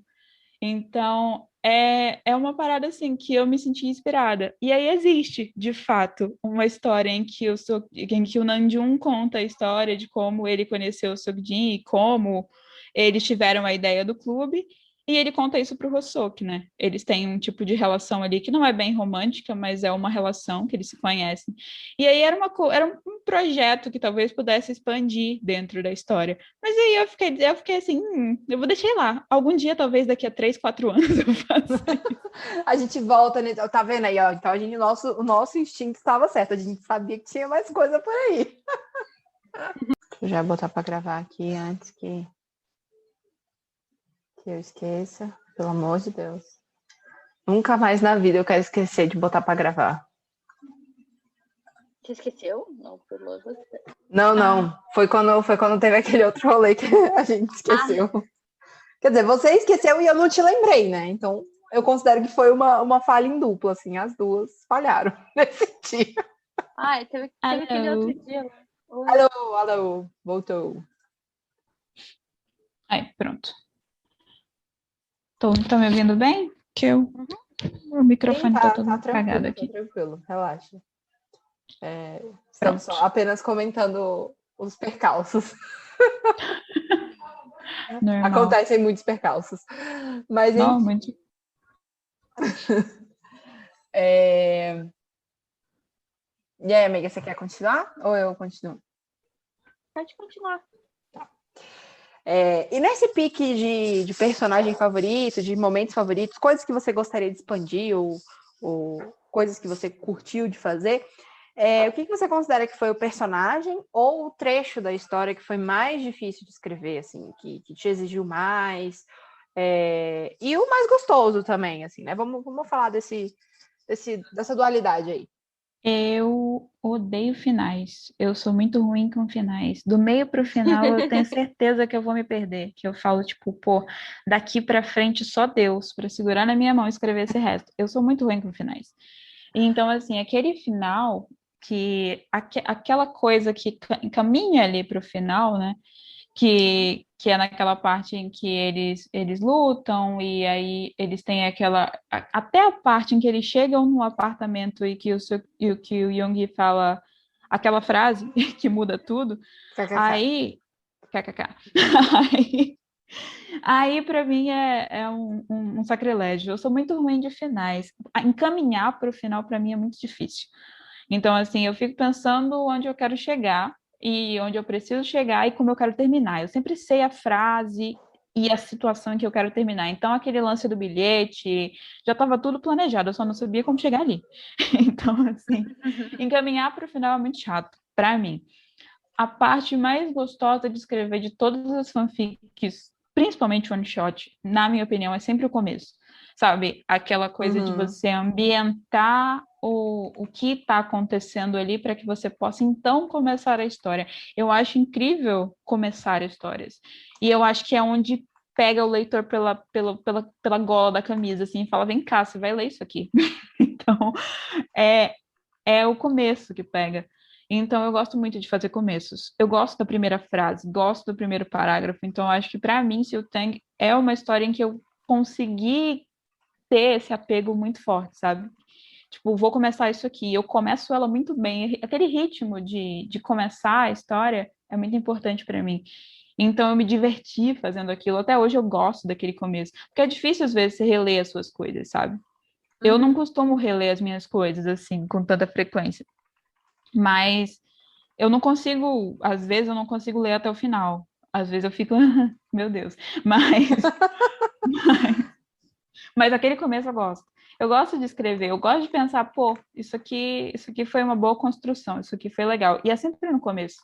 Então, é uma parada assim que eu me senti inspirada. E aí existe, de fato, uma história em que o Namjoon conta a história de como ele conheceu o Sukjin e como eles tiveram a ideia do clube. E ele conta isso pro Hoseok, né? Eles têm um tipo de relação ali que não é bem romântica, mas é uma relação que eles se conhecem. E aí era um projeto que talvez pudesse expandir dentro da história. Mas aí eu fiquei assim, eu vou deixar lá. Algum dia, talvez daqui a 3, 4 anos eu faça isso. A gente volta, né? Tá vendo aí, ó? Então o nosso instinto estava certo. A gente sabia que tinha mais coisa por aí. Deixa eu já botar para gravar aqui antes que eu esqueça, pelo amor de Deus. Nunca mais na vida eu quero esquecer de botar para gravar. Você esqueceu? Não, pelo você. Não. Foi quando teve aquele outro rolê que a gente esqueceu. Quer dizer, você esqueceu e eu não te lembrei, né? Então, eu considero que foi uma falha em dupla, assim. As duas falharam nesse dia. Teve aquele outro dia. Alô, voltou. Aí, pronto. Tá me ouvindo bem? Que o microfone tá todo apagado aqui. Tá tranquilo, relaxa. Estamos só apenas comentando os percalços. Normal. Acontecem muitos percalços. Mas normalmente. E aí, amiga, você quer continuar? Ou eu continuo? Pode continuar. E nesse pique de personagem favorito, de momentos favoritos, coisas que você gostaria de expandir ou coisas que você curtiu de fazer, o que você considera que foi o personagem ou o trecho da história que foi mais difícil de escrever, assim, que te exigiu mais, E o mais gostoso também, assim, né? Vamos falar dessa dualidade aí. Eu odeio finais. Eu sou muito ruim com finais. Do meio pro final, eu tenho certeza que eu vou me perder. Que eu falo, tipo, pô, daqui pra frente só Deus pra segurar na minha mão e escrever esse resto. Eu sou muito ruim com finais. Então, assim, aquele final aquela coisa que caminha ali pro final, né? Que é naquela parte em que eles lutam e aí eles têm até a parte em que eles chegam no apartamento e que o Young fala aquela frase que muda tudo, KKK. aí kkk. Aí para mim é um sacrilégio. Eu sou muito ruim de finais. Encaminhar para o final para mim é muito difícil. Então, assim, eu fico pensando onde eu quero chegar e onde eu preciso chegar e como eu quero terminar. Eu sempre sei a frase e a situação em que eu quero terminar. Então, aquele lance do bilhete, já estava tudo planejado, eu só não sabia como chegar ali. Então, assim, encaminhar para o final é muito chato, para mim. A parte mais gostosa de escrever de todas as fanfics, principalmente one shot, na minha opinião, é sempre o começo. Sabe? Aquela coisa de você ambientar o que está acontecendo ali para que você possa então começar a história. Eu acho incrível começar histórias. E eu acho que é onde pega o leitor pela gola da camisa, assim, e fala, vem cá, você vai ler isso aqui. Então, é o começo que pega. Então, eu gosto muito de fazer começos. Eu gosto da primeira frase, gosto do primeiro parágrafo. Então, eu acho que, para mim, Siu Tang é uma história em que eu consegui ter esse apego muito forte, sabe? Tipo, vou começar isso aqui. Eu começo ela muito bem. Aquele ritmo de começar a história é muito importante para mim. Então, eu me diverti fazendo aquilo. Até hoje eu gosto daquele começo. Porque é difícil, às vezes, você reler as suas coisas, sabe? Eu não costumo reler as minhas coisas, assim, com tanta frequência. Mas eu não consigo... Às vezes, eu não consigo ler até o final. Às vezes, eu fico... Meu Deus. Mas aquele começo eu gosto. Eu gosto de escrever, eu gosto de pensar, pô, isso aqui foi uma boa construção, isso aqui foi legal. E é sempre no começo.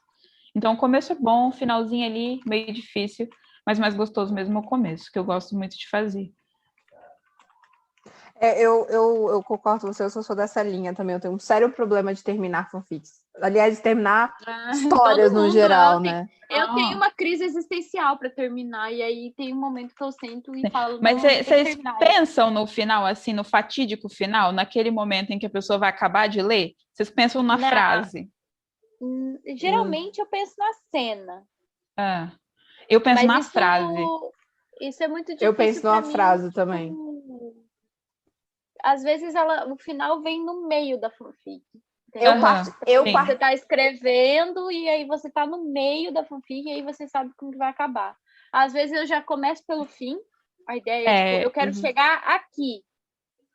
Então, o começo é bom, o finalzinho ali, meio difícil, mas mais gostoso mesmo é o começo, que eu gosto muito de fazer. Eu concordo com você, eu sou dessa linha também. Eu tenho um sério problema de terminar fanfics. Aliás, de terminar histórias no geral, né? Eu tenho uma crise existencial para terminar, e aí tem um momento que eu sento e falo... Mas vocês pensam no final, assim, no fatídico final, naquele momento em que a pessoa vai acabar de ler? Vocês pensam na frase? Geralmente eu penso na cena. Eu penso na frase. Isso é muito difícil. Eu penso numa frase também. Às vezes o final vem no meio da fanfic. Você tá escrevendo e aí você tá no meio da fanfic e aí você sabe como que vai acabar. Às vezes eu já começo pelo fim, a ideia é tipo, eu quero chegar aqui,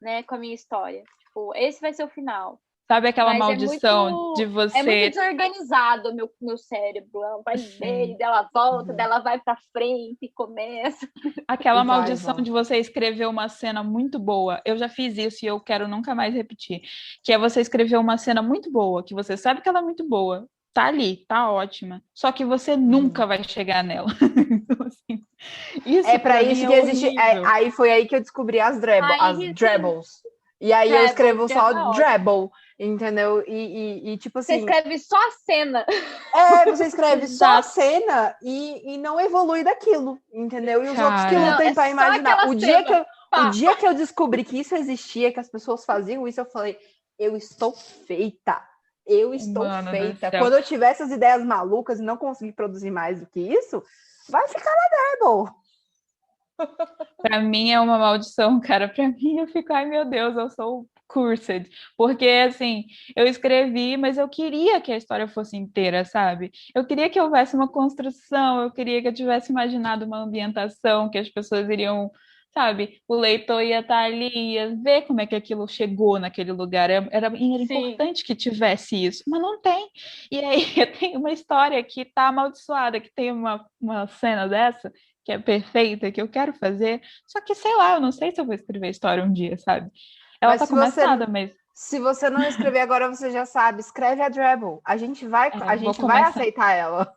né, com a minha história. Tipo, esse vai ser o final. Sabe aquela maldição de você... É muito desorganizado o meu cérebro. Ela vai dele, dela volta, dela vai pra frente e começa. Aquela maldição de você escrever uma cena muito boa. Eu já fiz isso e eu quero nunca mais repetir. Que é você escrever uma cena muito boa, que você sabe que ela é muito boa. Tá ali, tá ótima. Só que você nunca vai chegar nela. Então, assim, isso pra isso que existe... aí foi aí que eu descobri as Drabbles. E aí eu escrevo só Drabble, entendeu? E tipo assim... Você escreve só a cena. Você escreve só a cena e não evolui daquilo, entendeu? E os outros que lutem pra imaginar. O dia que eu descobri que isso existia, que as pessoas faziam isso, eu falei, eu estou feita. Eu estou feita. Quando eu tiver essas ideias malucas e não conseguir produzir mais do que isso, vai ficar na Drabble. Pra mim é uma maldição, cara. Pra mim eu fico, ai meu Deus, eu sou cursed. Porque, assim, eu escrevi, mas eu queria que a história fosse inteira, sabe? Eu queria que houvesse uma construção, eu queria que eu tivesse imaginado uma ambientação, que as pessoas iriam, sabe? O leitor ia estar ali, ia ver como é que aquilo chegou naquele lugar. Era importante que tivesse isso, mas não tem. E aí tem uma história que tá amaldiçoada, que tem uma cena dessa, que é perfeita, que eu quero fazer, só que, sei lá, eu não sei se eu vou escrever a história um dia, sabe? Ela tá começada, mas... Se você não escrever agora, você já sabe, escreve a Drabble. A gente vai aceitar ela.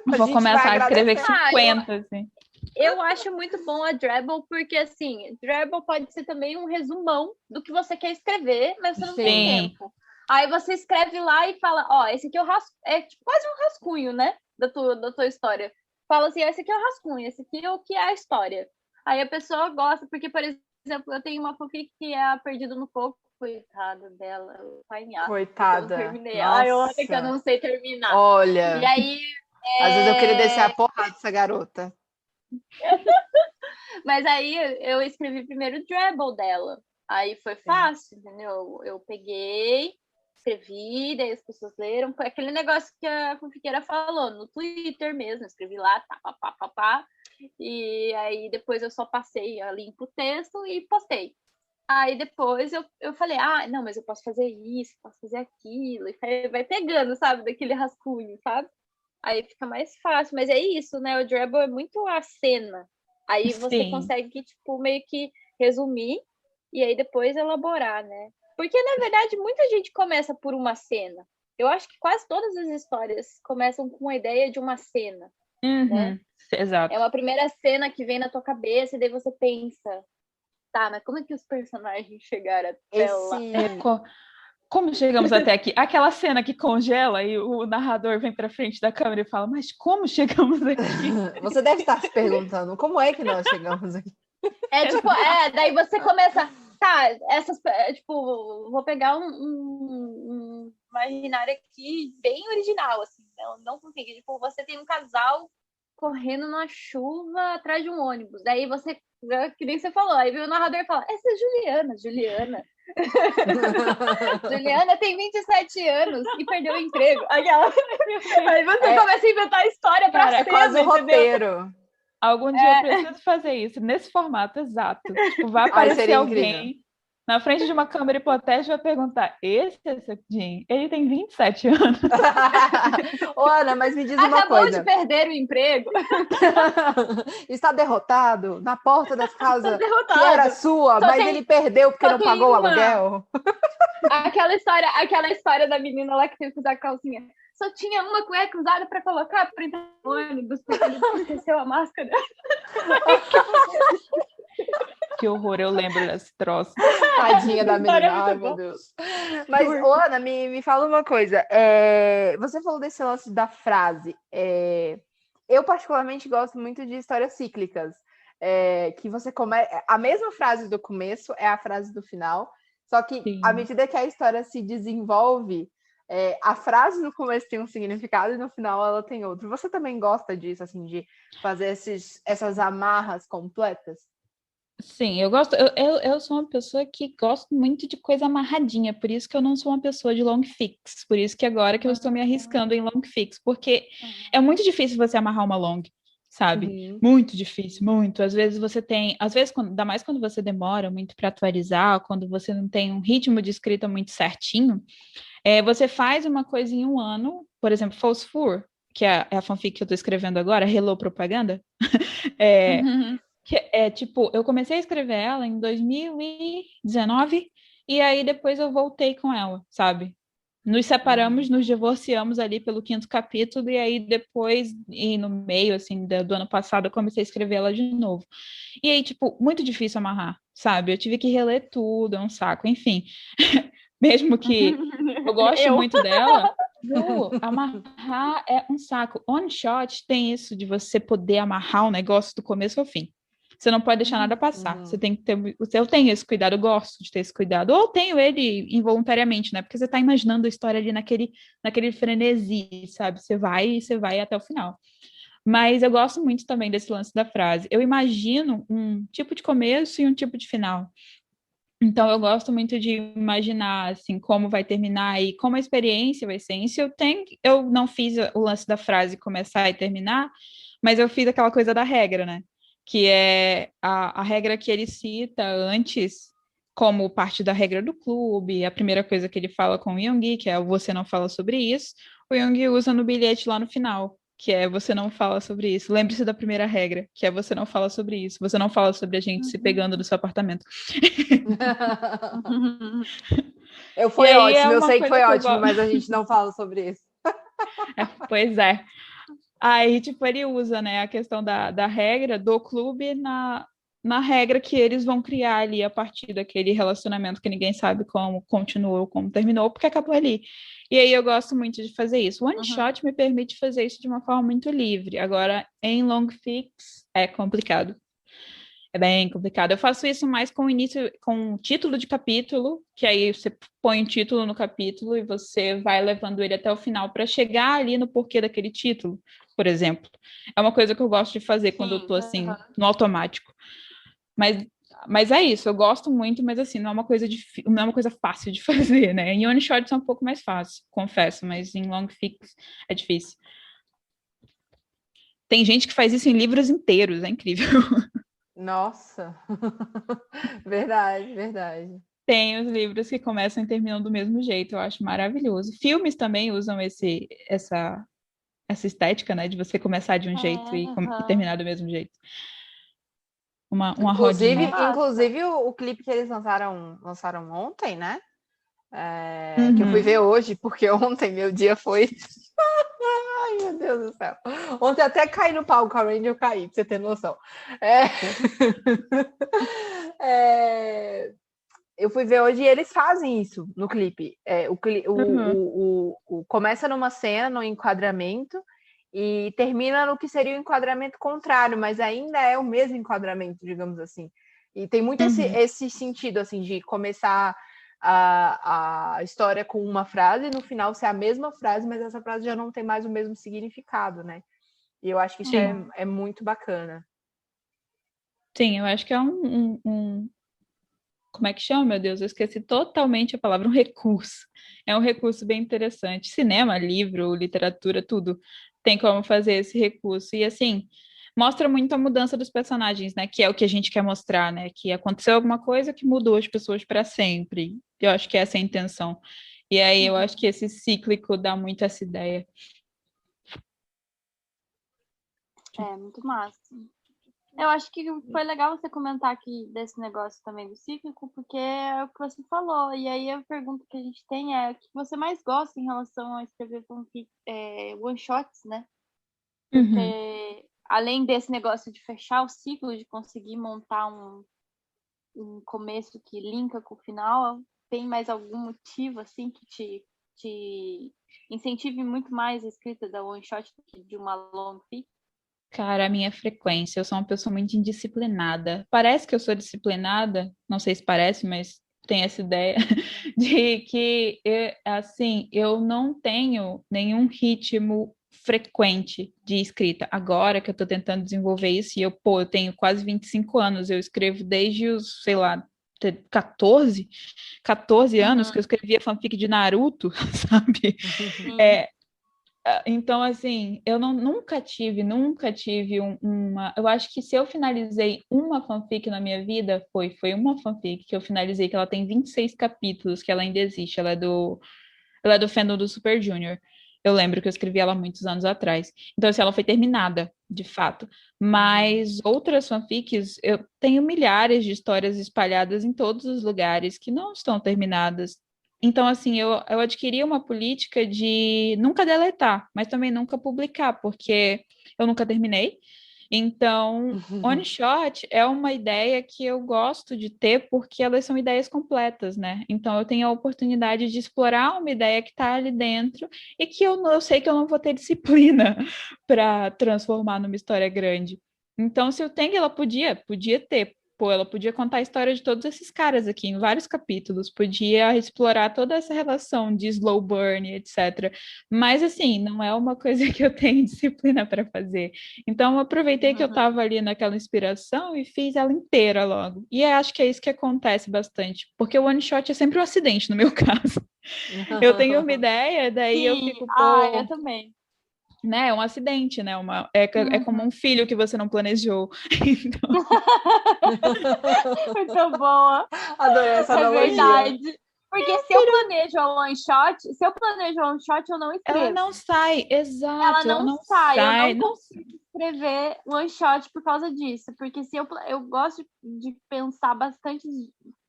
Vou começar a escrever 50, assim. eu acho muito bom a Drabble, porque assim, Drabble pode ser também um resumão do que você quer escrever, mas você não tem tempo. Aí você escreve lá e fala, ó, esse aqui é tipo, quase um rascunho, né? Da tua história. Fala assim, esse aqui é o rascunho, esse aqui é o que é a história. Aí a pessoa gosta, porque, por exemplo, eu tenho uma fanfic que é a Perdido no Fogo. Coitada dela, o pai em aço. Coitada. Eu terminei. Nossa. Ai, eu acho que eu não sei terminar. Olha. E aí. Às vezes eu queria descer a porrada dessa garota. Mas aí eu escrevi primeiro o Drabble dela. Aí foi fácil, entendeu? Eu peguei, escrevi, daí as pessoas leram. Foi aquele negócio que a fanfiqueira falou no Twitter mesmo. Escrevi lá, pá. E aí depois eu só passei a limpo o texto e postei. Aí depois eu falei, não, mas eu posso fazer isso, posso fazer aquilo. E vai pegando, sabe, daquele rascunho, sabe? Aí fica mais fácil. Mas é isso, né? O Drabble é muito a cena. Aí você consegue, tipo, meio que resumir e aí depois elaborar, né? Porque, na verdade, muita gente começa por uma cena. Eu acho que quase todas as histórias começam com a ideia de uma cena. Né? Exato. É uma primeira cena que vem na tua cabeça e daí você pensa, tá, mas como é que os personagens chegaram até lá? Como chegamos até aqui? Aquela cena que congela e o narrador vem pra frente da câmera e fala, mas como chegamos aqui? Você deve estar se perguntando, como é que nós chegamos aqui? Daí você começa, tipo, vou pegar um imaginário aqui bem original, assim, não consigo. Tipo, você tem um casal correndo na chuva atrás de um ônibus. Daí você, que nem você falou, aí o narrador fala, essa é Juliana. Juliana tem 27 anos e perdeu o emprego. Aí você começa a inventar a história pra cena, quase um roteiro. Algum dia eu preciso fazer isso, nesse formato exato. Tipo, vai aparecer alguém na frente de uma câmera hipotética e vai perguntar, esse é seu Jim? Ele tem 27 anos. Ô, Ana, mas me diz uma coisa. Acabou de perder o emprego. Está derrotado na porta das casas que era sua, mas ele perdeu porque não pagou o aluguel. Aquela história da menina lá que teve que usar calcinha. Só tinha uma cueca usada para colocar para entrar no ônibus, porque ele esqueceu a máscara. Que horror, eu lembro desse troço. Tadinha da menina, ai meu Deus. Mas, Ana, me fala uma coisa. Você falou desse lance da frase. Eu particularmente gosto muito de histórias cíclicas. Que você começa... A mesma frase do começo é a frase do final, só que à medida que a história se desenvolve, a frase no começo tem um significado e no final ela tem outro. Você também gosta disso, assim, de fazer essas amarras completas? Sim, eu gosto. Eu sou uma pessoa que gosto muito de coisa amarradinha, por isso que eu não sou uma pessoa de long fix, por isso que agora que eu estou me arriscando em long fix, porque é muito difícil você amarrar uma long, sabe? Muito difícil, muito. Às vezes ainda mais quando você demora muito para atualizar, quando você não tem um ritmo de escrita muito certinho, você faz uma coisa em um ano, por exemplo, False Fur, que é a fanfic que eu estou escrevendo agora, Hello Propaganda, tipo, eu comecei a escrever ela em 2019 e aí depois eu voltei com ela, sabe? Nos separamos, nos divorciamos ali pelo 5º capítulo e aí depois, e no meio, assim, do ano passado, eu comecei a escrever ela de novo. E aí, tipo, muito difícil amarrar, sabe? Eu tive que reler tudo, é um saco, enfim. Mesmo que eu goste muito dela, amarrar é um saco. One shot tem isso de você poder amarrar o negócio do começo ao fim. Você não pode deixar nada passar. Você tem que ter. Eu tenho esse cuidado, eu gosto de ter esse cuidado. Ou tenho ele involuntariamente, né? Porque você está imaginando a história ali naquele frenesi, sabe? Você vai até o final. Mas eu gosto muito também desse lance da frase. Eu imagino um tipo de começo e um tipo de final. Então, eu gosto muito de imaginar, assim, como vai terminar e como a experiência vai ser. Isso eu não fiz o lance da frase começar e terminar, mas eu fiz aquela coisa da regra, né? Que é a regra que ele cita antes, como parte da regra do clube, a primeira coisa que ele fala com o Yoongi, que é você não fala sobre isso, o Yoongi usa no bilhete lá no final, que é você não fala sobre isso. Lembre-se da primeira regra, que é você não fala sobre isso. Você não fala sobre a gente se pegando do seu apartamento. Foi ótimo, eu sei que foi ótimo, mas a gente não fala sobre isso. Pois é. Aí, tipo, ele usa, né, a questão da regra do clube na regra que eles vão criar ali a partir daquele relacionamento que ninguém sabe como continuou, como terminou, porque acabou ali. E aí eu gosto muito de fazer isso. O One Shot me permite fazer isso de uma forma muito livre. Agora, em long fix, é complicado. É bem complicado. Eu faço isso mais com o início, com o título de capítulo, que aí você põe o título no capítulo e você vai levando ele até o final para chegar ali no porquê daquele título, por exemplo. É uma coisa que eu gosto de fazer quando eu Sim, tô assim, no automático. Mas, mas é isso, eu gosto muito, mas assim, não é uma coisa não é uma coisa fácil de fazer, né? Em one shot é um pouco mais fácil, confesso, mas em long fix é difícil. Tem gente que faz isso em livros inteiros, é incrível. Nossa, verdade, verdade. Tem os livros que começam e terminam do mesmo jeito, eu acho maravilhoso. Filmes também usam essa estética, né, de você começar de um jeito e terminar do mesmo jeito. Uma Inclusive, rodinha. inclusive o clipe que eles lançaram ontem, né? Que eu fui ver hoje, porque ontem meu dia foi. Ai, meu Deus do céu. Ontem até caí no palco, a Randy eu caí, pra você ter noção. Eu fui ver hoje e eles fazem isso no clipe. Começa numa cena, no enquadramento, e termina no que seria o enquadramento contrário, mas ainda é o mesmo enquadramento, digamos assim. E tem muito esse sentido, assim, de começar a história com uma frase, e no final ser a mesma frase, mas essa frase já não tem mais o mesmo significado, né? E eu acho que isso é muito bacana. Sim, eu acho que é como é que chama, meu Deus? Eu esqueci totalmente a palavra, um recurso. É um recurso bem interessante. Cinema, livro, literatura, tudo tem como fazer esse recurso. E assim, mostra muito a mudança dos personagens, né? Que é o que a gente quer mostrar, né? Que aconteceu alguma coisa que mudou as pessoas para sempre. Eu acho que essa é a intenção. E aí eu acho que esse cíclico dá muito essa ideia. É, muito massa. Eu acho que foi legal você comentar aqui desse negócio também do cíclico, porque é o que você falou. E aí a pergunta que a gente tem é o que você mais gosta em relação a escrever fanfic, one shots, né? Porque além desse negócio de fechar o ciclo, de conseguir montar um começo que linka com o final, tem mais algum motivo assim que te incentive muito mais a escrita da one shot do que de uma long fic? Cara, a minha frequência, eu sou uma pessoa muito indisciplinada. Parece que eu sou disciplinada, não sei se parece, mas tem essa ideia de que, assim, eu não tenho nenhum ritmo frequente de escrita. Agora que eu tô tentando desenvolver isso, e eu tenho quase 25 anos, eu escrevo desde os, sei lá, 14 anos que eu escrevia fanfic de Naruto, sabe? Então, assim, eu nunca tive uma. Eu acho que se eu finalizei uma fanfic na minha vida, foi uma fanfic que eu finalizei, que ela tem 26 capítulos, que ela ainda existe. Ela é do fandom do Super Junior. Eu lembro que eu escrevi ela muitos anos atrás. Então, assim, ela foi terminada, de fato. Mas outras fanfics, eu tenho milhares de histórias espalhadas em todos os lugares que não estão terminadas. Então, assim, eu adquiri uma política de nunca deletar, mas também nunca publicar, porque eu nunca terminei. Então, one shot é uma ideia que eu gosto de ter porque elas são ideias completas, né? Então, eu tenho a oportunidade de explorar uma ideia que está ali dentro e que eu sei que eu não vou ter disciplina para transformar numa história grande. Então, se eu tenho, ela podia ter. Pô, ela podia contar a história de todos esses caras aqui em vários capítulos, podia explorar toda essa relação de slow burn, etc. Mas, assim, não é uma coisa que eu tenho disciplina para fazer. Então, eu aproveitei que eu estava ali naquela inspiração e fiz ela inteira logo. E acho que é isso que acontece bastante, porque o one shot é sempre um acidente, no meu caso. Eu tenho uma ideia, daí eu fico, pô. Eu também. Né, é um acidente, né? É como um filho que você não planejou. Então... Muito boa. Adorei essa analogia. Verdade. Porque se eu planejo um one shot, eu não escrevo. Ela não sai, exato. Ela não sai. Eu não consigo escrever one shot por causa disso. Porque se eu gosto de pensar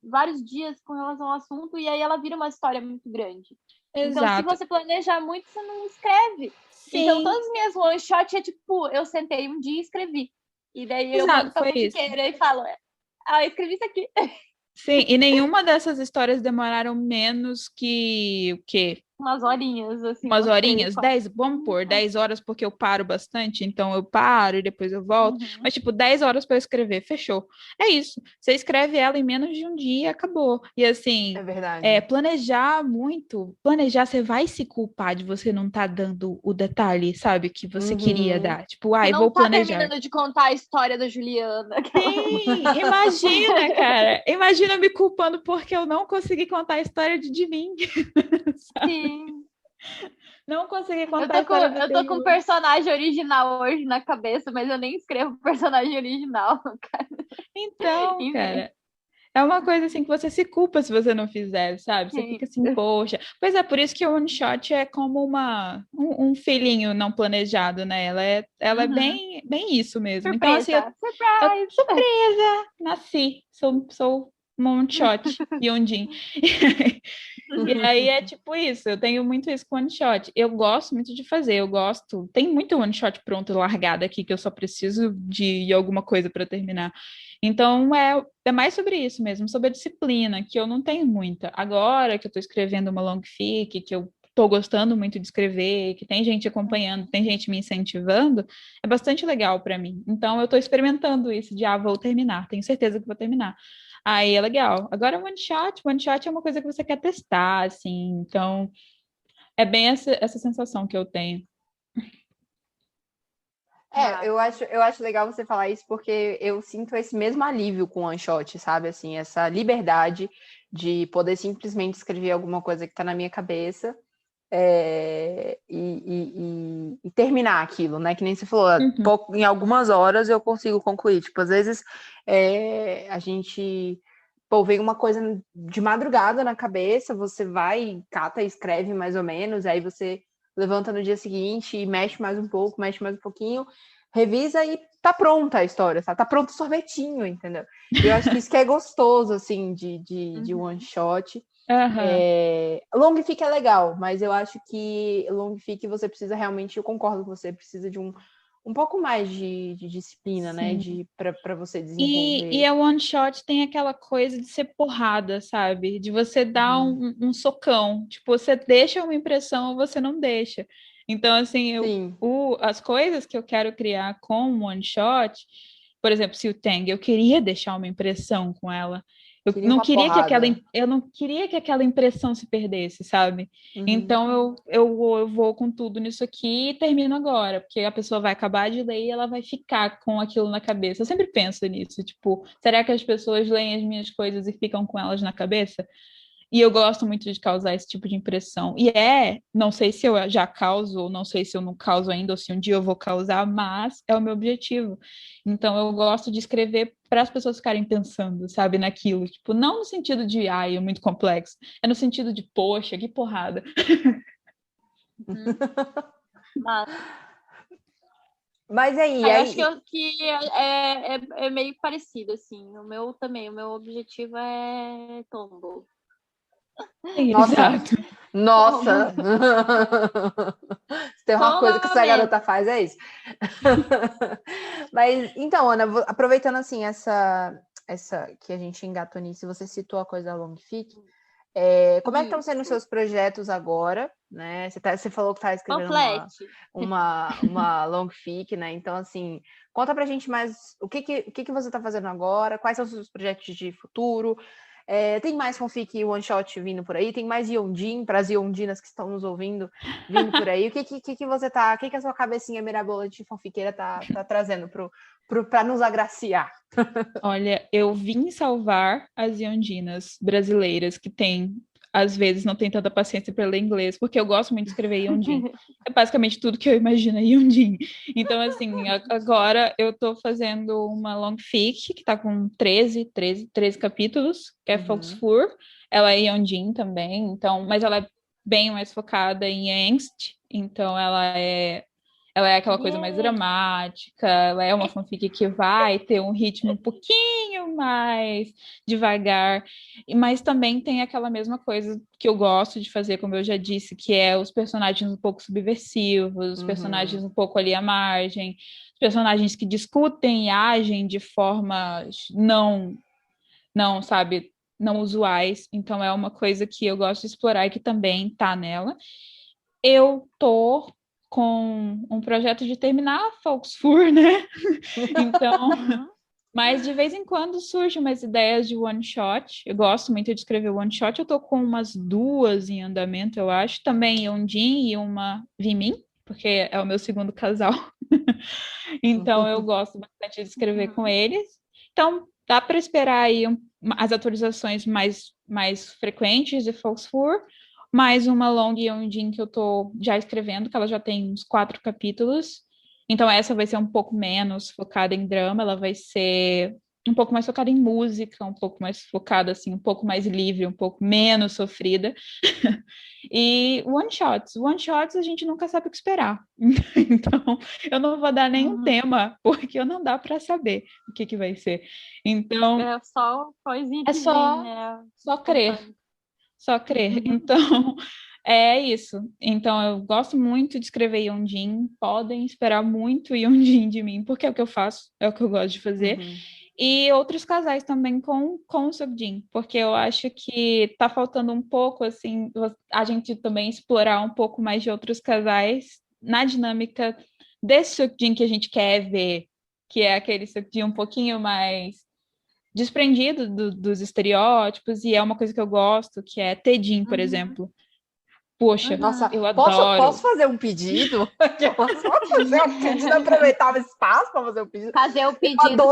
vários dias com relação ao assunto, e aí ela vira uma história muito grande. Então, se Exato. você planejar muito, você não escreve. Então, Sim, todas as minhas one shot é tipo, eu sentei um dia e escrevi. E daí eu mando exato, pra foi isso. butiqueira e falo, eu escrevi isso aqui. Sim, e nenhuma dessas histórias demoraram menos que o quê? Umas horinhas, assim, Umas umas 3, horinhas, 4. 10, vamos pôr 10 horas, porque eu paro bastante, então eu paro e depois eu volto. Uhum. Mas, tipo, 10 horas para escrever, fechou. É isso. Você escreve ela em menos de um dia, acabou. E assim, É verdade. planejar muito, planejar, você vai se culpar de você não estar dando o detalhe, sabe, que você queria Uhum. dar. Tipo, Você ai, não vou tá planejar. terminando de contar a história da Juliana. Sim, imagina, cara. Imagina me culpando porque eu não consegui contar a história de mim. Sim. Não consegui Eu contar a tô com, história do eu tô com um Taylor. personagem original hoje na cabeça, mas eu nem escrevo personagem original, cara. Então, Enfim. cara, é uma coisa assim que você se culpa se você não fizer, sabe? Você fica assim, poxa. Pois é, por isso que o one shot é como um filhinho não planejado, né? Ela é Uhum. bem isso mesmo. Então, assim, Surpresa. eu Surprise! surpresa, nasci, sou uma one shot, Yondin. E aí é tipo isso, eu tenho muito isso com one shot. Eu gosto muito de fazer, tem muito one shot pronto, largado aqui, que eu só preciso de alguma coisa para terminar. Então é mais sobre isso mesmo, sobre a disciplina, que eu não tenho muita. Agora que eu estou escrevendo uma long fic, que eu estou gostando muito de escrever, que tem gente acompanhando, tem gente me incentivando, é bastante legal para mim. Então eu estou experimentando isso de, vou terminar, tenho certeza que vou terminar. Aí é legal. Agora, one shot é uma coisa que você quer testar, assim. Então, é bem essa sensação que eu tenho. Eu acho legal você falar isso porque eu sinto esse mesmo alívio com o one shot, sabe? Assim, essa liberdade de poder simplesmente escrever alguma coisa que está na minha cabeça e terminar aquilo, né? Que nem você falou, Uhum. em algumas horas eu consigo concluir. Tipo, às vezes a gente vem uma coisa de madrugada na cabeça, você vai, cata e escreve mais ou menos, aí você levanta no dia seguinte e mexe mais um pouco, mexe mais um pouquinho, revisa e tá pronta a história, sabe? Tá pronto o sorvetinho, entendeu? E eu acho que isso que é gostoso, assim, de one shot. Aham. Long fic é legal, mas eu acho que long fic você precisa realmente, eu concordo com você, precisa de um pouco mais de disciplina, né? Sim. Para você E desenvolver. a one shot tem aquela coisa de ser porrada, sabe? De você dar um socão. Tipo, você deixa uma impressão ou você não deixa. Então, assim, Sim, as coisas que eu quero criar com one shot, por exemplo, se o Tang, eu queria deixar uma impressão com ela. queria uma porrada. Eu não queria que aquela impressão se perdesse, sabe? Uhum. Então eu vou com tudo nisso aqui e termino agora, porque a pessoa vai acabar de ler e ela vai ficar com aquilo na cabeça. Eu sempre penso nisso, tipo, será que as pessoas leem as minhas coisas e ficam com elas na cabeça? E eu gosto muito de causar esse tipo de impressão. Não sei se eu já causo, ou não sei se eu não causo ainda, ou se um dia eu vou causar, mas é o meu objetivo. Então eu gosto de escrever para as pessoas ficarem pensando, sabe, naquilo. Tipo, não no sentido de, ai, é muito complexo. É no sentido de, poxa, que porrada. Uhum. Mas Mas aí, eu acho aí. que é meio parecido, assim. O meu também, o meu objetivo é tombo. Nossa, Exato. nossa! Se tem uma coisa que essa Tombamento. garota faz, é isso. Mas, então, Ana, aproveitando assim, essa que a gente engatou nisso, você citou a coisa da long fic. Como é que estão sendo os seus projetos agora, né? Você falou que está escrevendo Panflete. uma long fic, né? Então, assim, conta pra gente mais o que você está fazendo agora, quais são os seus projetos de futuro. Tem mais fanfic one shot vindo por aí? Tem mais Yondin para as Yondinas que estão nos ouvindo vindo por aí? O que você tá, o que a sua cabecinha mirabolante fanfiqueira tá trazendo para nos agraciar? Olha, eu vim salvar as Yondinas brasileiras que têm, às vezes, não tem tanta paciência para ler inglês, porque eu gosto muito de escrever Yondin. É basicamente tudo que eu imagino é Yondin. Então, assim, agora eu estou fazendo uma long fic que está com 13 capítulos, que é Foxfur. Ela é Yondin também, então, mas ela é bem mais focada em angst, então ela Ela é aquela coisa mais dramática, ela é uma fanfic que vai ter um ritmo um pouquinho mais devagar, mas também tem aquela mesma coisa que eu gosto de fazer, como eu já disse, que é os personagens um pouco subversivos, os personagens um pouco ali à margem, os personagens que discutem e agem de formas não, sabe, não usuais. Então é uma coisa que eu gosto de explorar e que também tá nela. Eu tô com um projeto de terminar a Folksfur, né? Então, mas de vez em quando surgem umas ideias de one shot. Eu gosto muito de escrever one shot. Eu tô com umas 2 em andamento, eu acho. Também Yonjin e uma Vimin, porque é o meu segundo casal. Então eu gosto bastante de escrever com eles. Então dá para esperar aí as atualizações mais frequentes de Folksfur, mais uma long Yonjin que eu tô já escrevendo, que ela já tem uns 4 capítulos. Então essa vai ser um pouco menos focada em drama, ela vai ser um pouco mais focada em música, um pouco mais focada assim, um pouco mais livre, um pouco menos sofrida. E one shots a gente nunca sabe o que esperar. Então eu não vou dar nenhum tema, porque não dá para saber o que vai ser. Então É só coisinha é que só vem, né? crer. Só crer. Então, é isso. Então, eu gosto muito de escrever Yonjin. Podem esperar muito Yonjin de mim, porque é o que eu faço, é o que eu gosto de fazer. E outros casais também com o Seokjin, porque eu acho que tá faltando um pouco, assim, a gente também explorar um pouco mais de outros casais na dinâmica desse Seokjin que a gente quer ver, que é aquele Seokjin um pouquinho mais desprendido dos estereótipos, e é uma coisa que eu gosto, que é Tejin, por exemplo. Poxa, Nossa, eu adoro. posso fazer um pedido? Eu posso fazer um pedido, aproveitar o espaço para fazer um pedido. Fazer o pedido.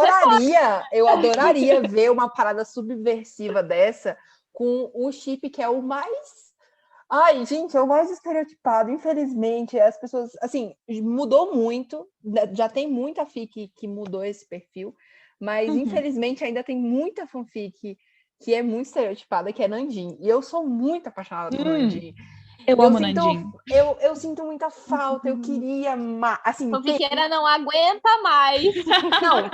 Eu adoraria ver uma parada subversiva dessa com o chip que é o mais... Ai, gente, é o mais estereotipado. Infelizmente, as pessoas... Assim, mudou muito. Já tem muita fic que mudou esse perfil. Mas, infelizmente, ainda tem muita fanfic que é muito estereotipada, que é Nandin. E eu sou muito apaixonada por Nandin. Eu amo Nandin. Eu sinto muita falta, eu queria... Assim, fanfiqueira não aguenta mais. Não,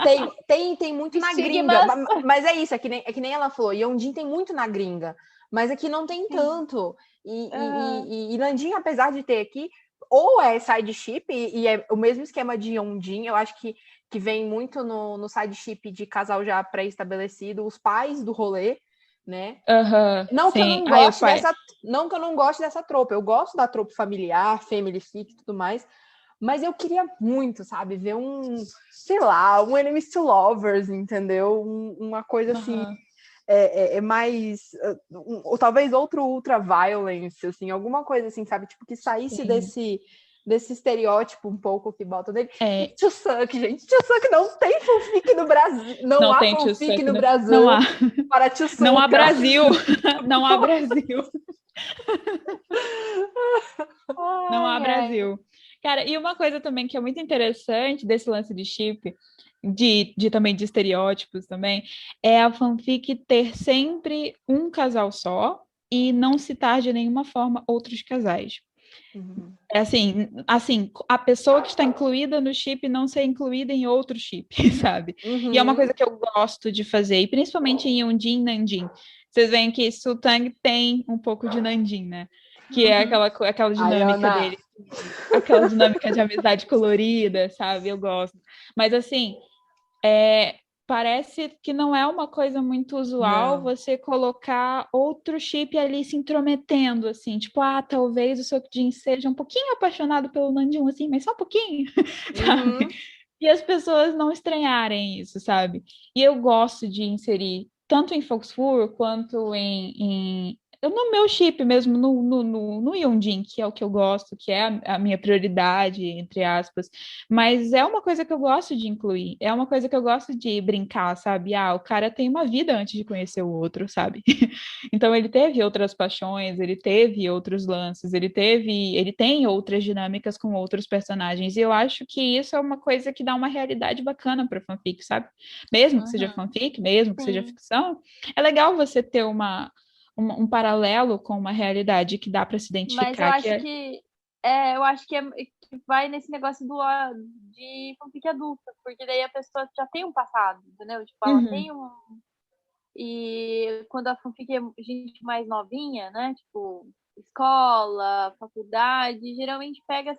tem muito na gringa. Mas é isso, é que nem ela falou. Yonjin tem muito na gringa. Mas aqui não tem tanto. E Nandin, apesar de ter aqui, ou é side ship, e é o mesmo esquema de Yonjin, eu acho que vem muito no side ship de casal já pré-estabelecido, os pais do rolê, né? Não que eu não goste dessa tropa, eu gosto da tropa familiar, family fic e tudo mais, mas eu queria muito, sabe, ver sei lá, um enemies to lovers, entendeu? Uma coisa assim, mais, ou talvez outro ultra violence, assim, alguma coisa assim, sabe, tipo, que saísse desse estereótipo um pouco que bota dele. Chuseok, gente. Chuseok não tem fanfic no Brasil. Não há fanfic no Brasil. Não há. Para Chuseok. Não há Brasil. Não há Brasil. Não há Brasil. Cara, e uma coisa também que é muito interessante desse lance de chip, também de estereótipos também, é a fanfic ter sempre um casal só e não citar de nenhuma forma outros casais. É assim, a pessoa que está incluída no chip não ser incluída em outro chip, sabe? E é uma coisa que eu gosto de fazer, e principalmente em Yonjin e Nandin. Vocês veem que Sultang tem um pouco de Nandin, né? Que é aquela dinâmica dele. Aquela dinâmica de amizade colorida, sabe? Eu gosto. Mas assim, parece que não é uma coisa muito usual você colocar outro chip ali se intrometendo, assim, tipo, talvez o Seokjin seja um pouquinho apaixonado pelo Nandin, assim, mas só um pouquinho, sabe? E as pessoas não estranharem isso, sabe? E eu gosto de inserir, tanto em Folksfur quanto no meu chip mesmo, no Yonjin, que é o que eu gosto, que é a minha prioridade, entre aspas, mas é uma coisa que eu gosto de incluir, é uma coisa que eu gosto de brincar, sabe? O cara tem uma vida antes de conhecer o outro, sabe? Então ele teve outras paixões, ele teve outros lances, ele tem outras dinâmicas com outros personagens, e eu acho que isso é uma coisa que dá uma realidade bacana para fanfic, sabe? Mesmo que seja fanfic, mesmo que seja ficção, é legal você ter um paralelo com uma realidade que dá para se identificar. Mas eu acho que eu acho que vai nesse negócio de fanfic adulta, porque daí a pessoa já tem um passado, entendeu? Tipo, ela tem um. E quando a fanfic é gente mais novinha, né? Tipo, escola, faculdade, geralmente pega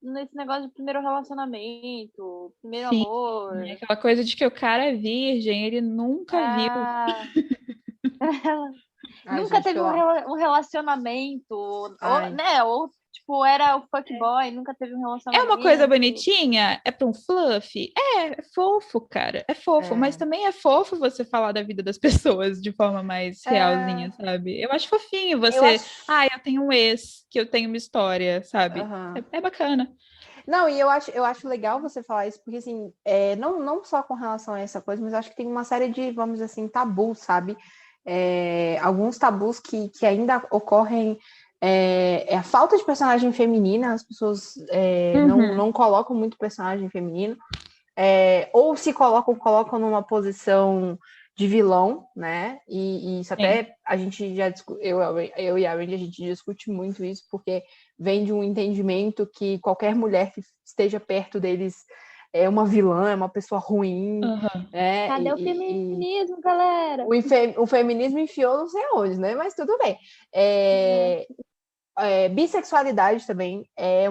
nesse negócio de primeiro relacionamento, primeiro Sim, amor. aquela coisa de que o cara é virgem, ele nunca viu. Ai, Nunca gente, teve um relacionamento, Ai. né? Ou, tipo, era o fuckboy, nunca teve um É uma coisa relacionamento. bonitinha? É pra um fluff? É fofo, cara. É fofo. Mas também é fofo você falar da vida das pessoas de forma mais realzinha, sabe? Eu acho fofinho Eu você. acho. Eu tenho um ex, que eu tenho uma história, sabe? Aham. É bacana. Não, e eu acho legal você falar isso, porque assim, não só com relação a essa coisa, mas eu acho que tem uma série de, vamos dizer assim, tabus, sabe? Alguns tabus que ainda ocorrem. A falta de personagem feminina, as pessoas não colocam muito personagem feminino, ou se colocam numa posição de vilão, né? E isso até a gente já eu e a Randy, a gente discute muito isso, porque vem de um entendimento que qualquer mulher que esteja perto deles é uma vilã, é uma pessoa ruim. Né? Cadê o feminismo, galera? O feminismo enfiou não sei aonde, né? Mas tudo bem. Bissexualidade também é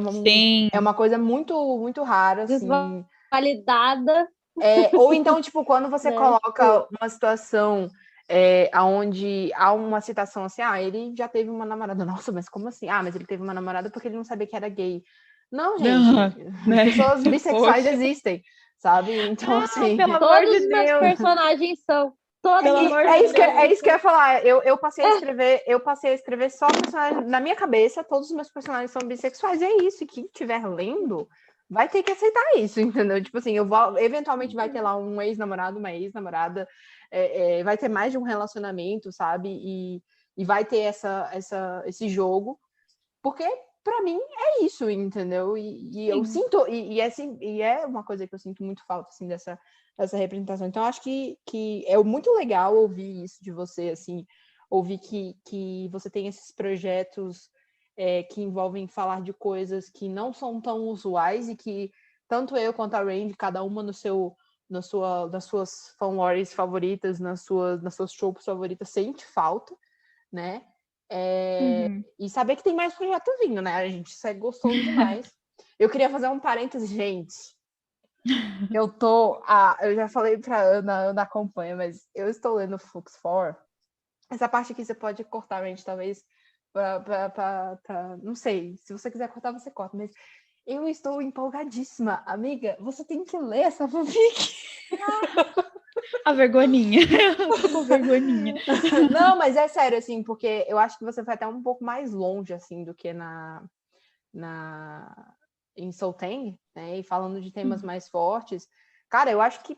uma coisa muito, muito rara, assim. Desvalidada. Ou então, tipo, quando você coloca uma situação onde há uma citação assim, ele já teve uma namorada. Nossa, mas como assim? Mas ele teve uma namorada porque ele não sabia que era gay. Não, gente. Né? Pessoas bissexuais existem, sabe? Então, assim... Pelo amor Todos de os meus Deus. personagens são. Isso que eu ia falar. Eu passei a escrever só personagens. Na minha cabeça, todos os meus personagens são bissexuais. E é isso. E quem estiver lendo vai ter que aceitar isso, entendeu? Tipo assim, eventualmente vai ter lá um ex-namorado, uma ex-namorada, vai ter mais de um relacionamento, sabe? E vai ter esse jogo. Porque, pra mim, é isso, entendeu? E eu sinto... E é uma coisa que eu sinto muito falta, assim, dessa representação. Então, acho que é muito legal ouvir isso de você, assim, ouvir que você tem esses projetos que envolvem falar de coisas que não são tão usuais e que tanto eu quanto a Randy, cada uma nas suas fanlores favoritas, nas suas tropes favoritas, sente falta, né? E saber que tem mais projeto vindo, né? A gente segue gostoso demais. Eu queria fazer um parênteses, gente. Eu já falei pra Ana acompanha, mas eu estou lendo Flux 4. Essa parte aqui você pode cortar, gente, talvez, não sei, se você quiser cortar, você corta, mas eu estou empolgadíssima. Amiga, você tem que ler essa fanfic. A vergonhinha. Com vergonhinha. Não, mas é sério, assim, porque eu acho que você vai até um pouco mais longe, assim, do que em Soul Tang, né? E falando de temas mais fortes. Cara, eu acho que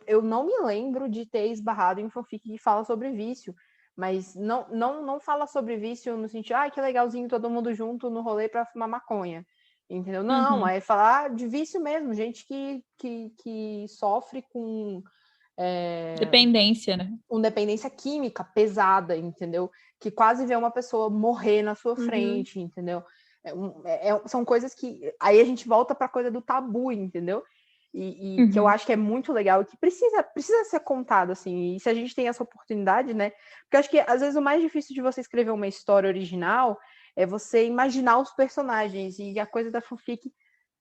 eu não me lembro de ter esbarrado em fanfic que fala sobre vício. Mas não fala sobre vício no sentido, que legalzinho, todo mundo junto no rolê pra fumar maconha. Entendeu? Não, é falar de vício mesmo, gente que sofre com... dependência, né? Com dependência química pesada, entendeu? Que quase vê uma pessoa morrer na sua frente, entendeu? São coisas que... Aí a gente volta pra coisa do tabu, entendeu? E que eu acho que é muito legal, que precisa ser contado, assim, e se a gente tem essa oportunidade, né? Porque eu acho que, às vezes, o mais difícil de você escrever uma história original é você imaginar os personagens, e a coisa da fanfic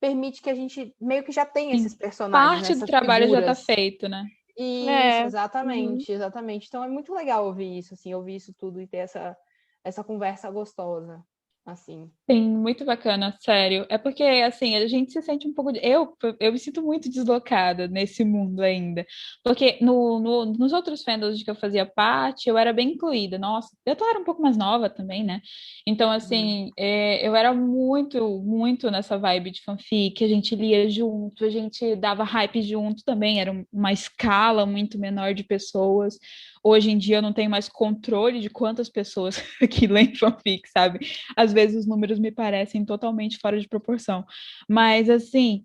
permite que a gente meio que já tenha esses personagens, parte do trabalho figuras. Já tá feito, né? Isso, exatamente. Então é muito legal ouvir isso, assim, ouvir isso tudo e ter essa conversa gostosa, assim. Sim, muito bacana, sério. É porque, assim, a gente se sente um pouco... Eu me sinto muito deslocada nesse mundo ainda. Porque nos outros fandoms de que eu fazia parte, eu era bem incluída. Nossa, eu era um pouco mais nova também, né? Então, assim, eu era muito, muito nessa vibe de fanfic. A gente lia junto, a gente dava hype junto também. Era uma escala muito menor de pessoas. Hoje em dia eu não tenho mais controle de quantas pessoas que leem fanfic, sabe? Às vezes os números números me parecem totalmente fora de proporção. Mas, assim,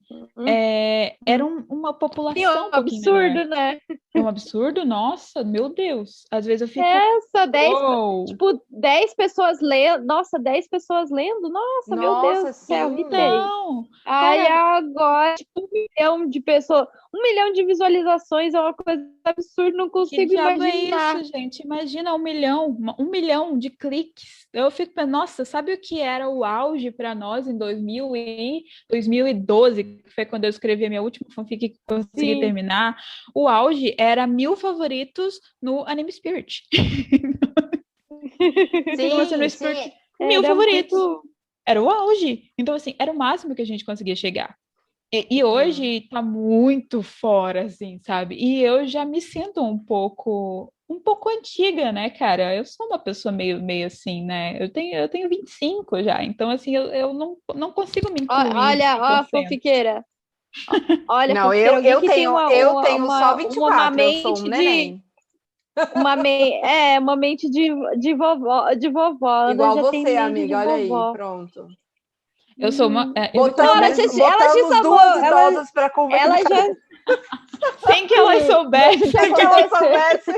era uma Sim, população um um pouquinho menor. absurdo, né? É um absurdo? Nossa, meu Deus. Às vezes eu fico, Essa, 10, uou, tipo, 10 pessoas lendo. Nossa, 10 pessoas lendo? Nossa, meu Deus Nossa, do céu, sim. vitei. não. Aí Cara, agora, tipo, 1 milhão de pessoas, 1 milhão de visualizações é uma coisa absurda, não que consigo diabo é imaginar. isso, gente? Imagina 1 milhão de cliques. Eu fico pensando, nossa, sabe o que era o auge para nós em 2012, que foi quando eu escrevi a minha última fanfic que consegui Sim, terminar? O auge era 1.000 favoritos no Anime Spirit. Então, assim, no Sim, Spirit, sim. 1.000 era favoritos. muito. Era o auge. Então, assim, era o máximo que a gente conseguia chegar. E hoje tá muito fora, assim, sabe? E eu já me sinto um pouco antiga, né, cara? Eu sou uma pessoa meio assim, né? Eu tenho 25 já, então, assim, eu não consigo me incluir Olha, ó, 100%. fofiqueira. Olha, Não, fofiqueira, alguém eu que tem tenho, uma, eu uma, tenho só uma, uma 24, eu sou um mente de. neném. Uma mente de vovó, Ana Igual já tem você, mente de amiga, olha aí, vovó. pronto. Eu sou uma. Uhum. Eu vou Não, ela Botamos, ela te botamos salvou. duas idosas para conversar. Ela já. sem que elas Sim, soubessem. Sem que ela soubesse.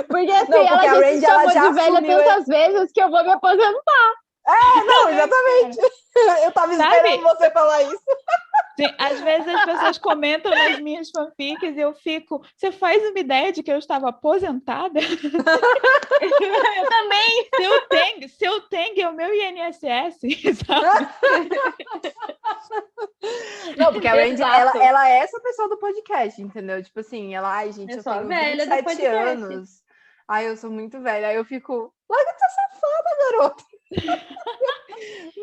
Porque assim, Não, porque ela a já se Randy, ela chamou já de velha assumiu. tantas vezes que eu vou me aposentar. Não, exatamente. Eu tava esperando Sabe? você falar isso. Sim, às vezes as pessoas comentam nas minhas fanfics e eu fico, você faz uma ideia de que eu estava aposentada? Eu também. Seu Teng é o meu INSS, sabe? Não, porque a Randy, Exato. ela é essa pessoa do podcast, entendeu? Tipo assim, ela, ai, gente, Eu eu sou a tenho velha do 27 podcast. anos. Ai, eu sou muito velha. Aí eu fico, larga de ser safada, garota.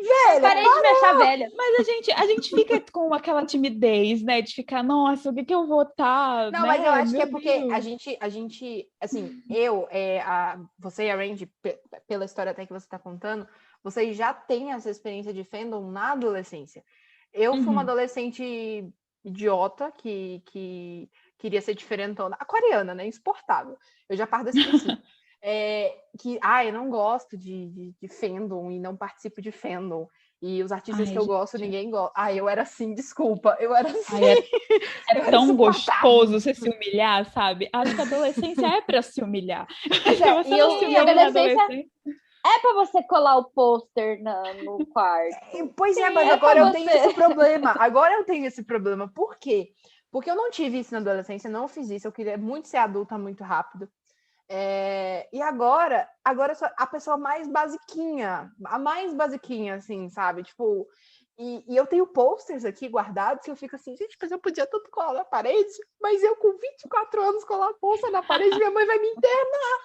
Velha, Parei de me achar velha. Mas a gente fica com aquela timidez, né? De ficar, nossa, o que eu vou estar, Não, né? mas eu acho que Meu é porque Deus. a gente, assim, você e a Randy, pela história até que você tá contando, vocês já têm essa experiência de fandom na adolescência. Eu fui uma Uhum. adolescente idiota que queria ser diferentona, aquariana, né? Insuportável. Eu já parto desse princípio. Eu não gosto de fandom e não participo de fandom. E os artistas Ai, que eu gosto, gente. ninguém gosta. Eu era assim, desculpa. Eu era assim. Ai, Eu é era tão insuportável. gostoso você se humilhar, sabe? Acho que a adolescência é para se humilhar. Pois Se é, você e não se E a humilha na adolescência adolescência. é pra você colar o pôster no quarto. Pois é, Sim, mas é agora pra eu tenho você. esse problema. Agora eu tenho esse problema. Por quê? Porque eu não tive isso na adolescência, não fiz isso. Eu queria muito ser adulta muito rápido. E agora eu sou a pessoa mais basiquinha, a mais basiquinha, assim, sabe? Tipo, e eu tenho posters aqui guardados que eu fico assim, gente, mas eu podia tanto colar na parede, mas eu com 24 anos colar pôster na parede, minha mãe vai me internar.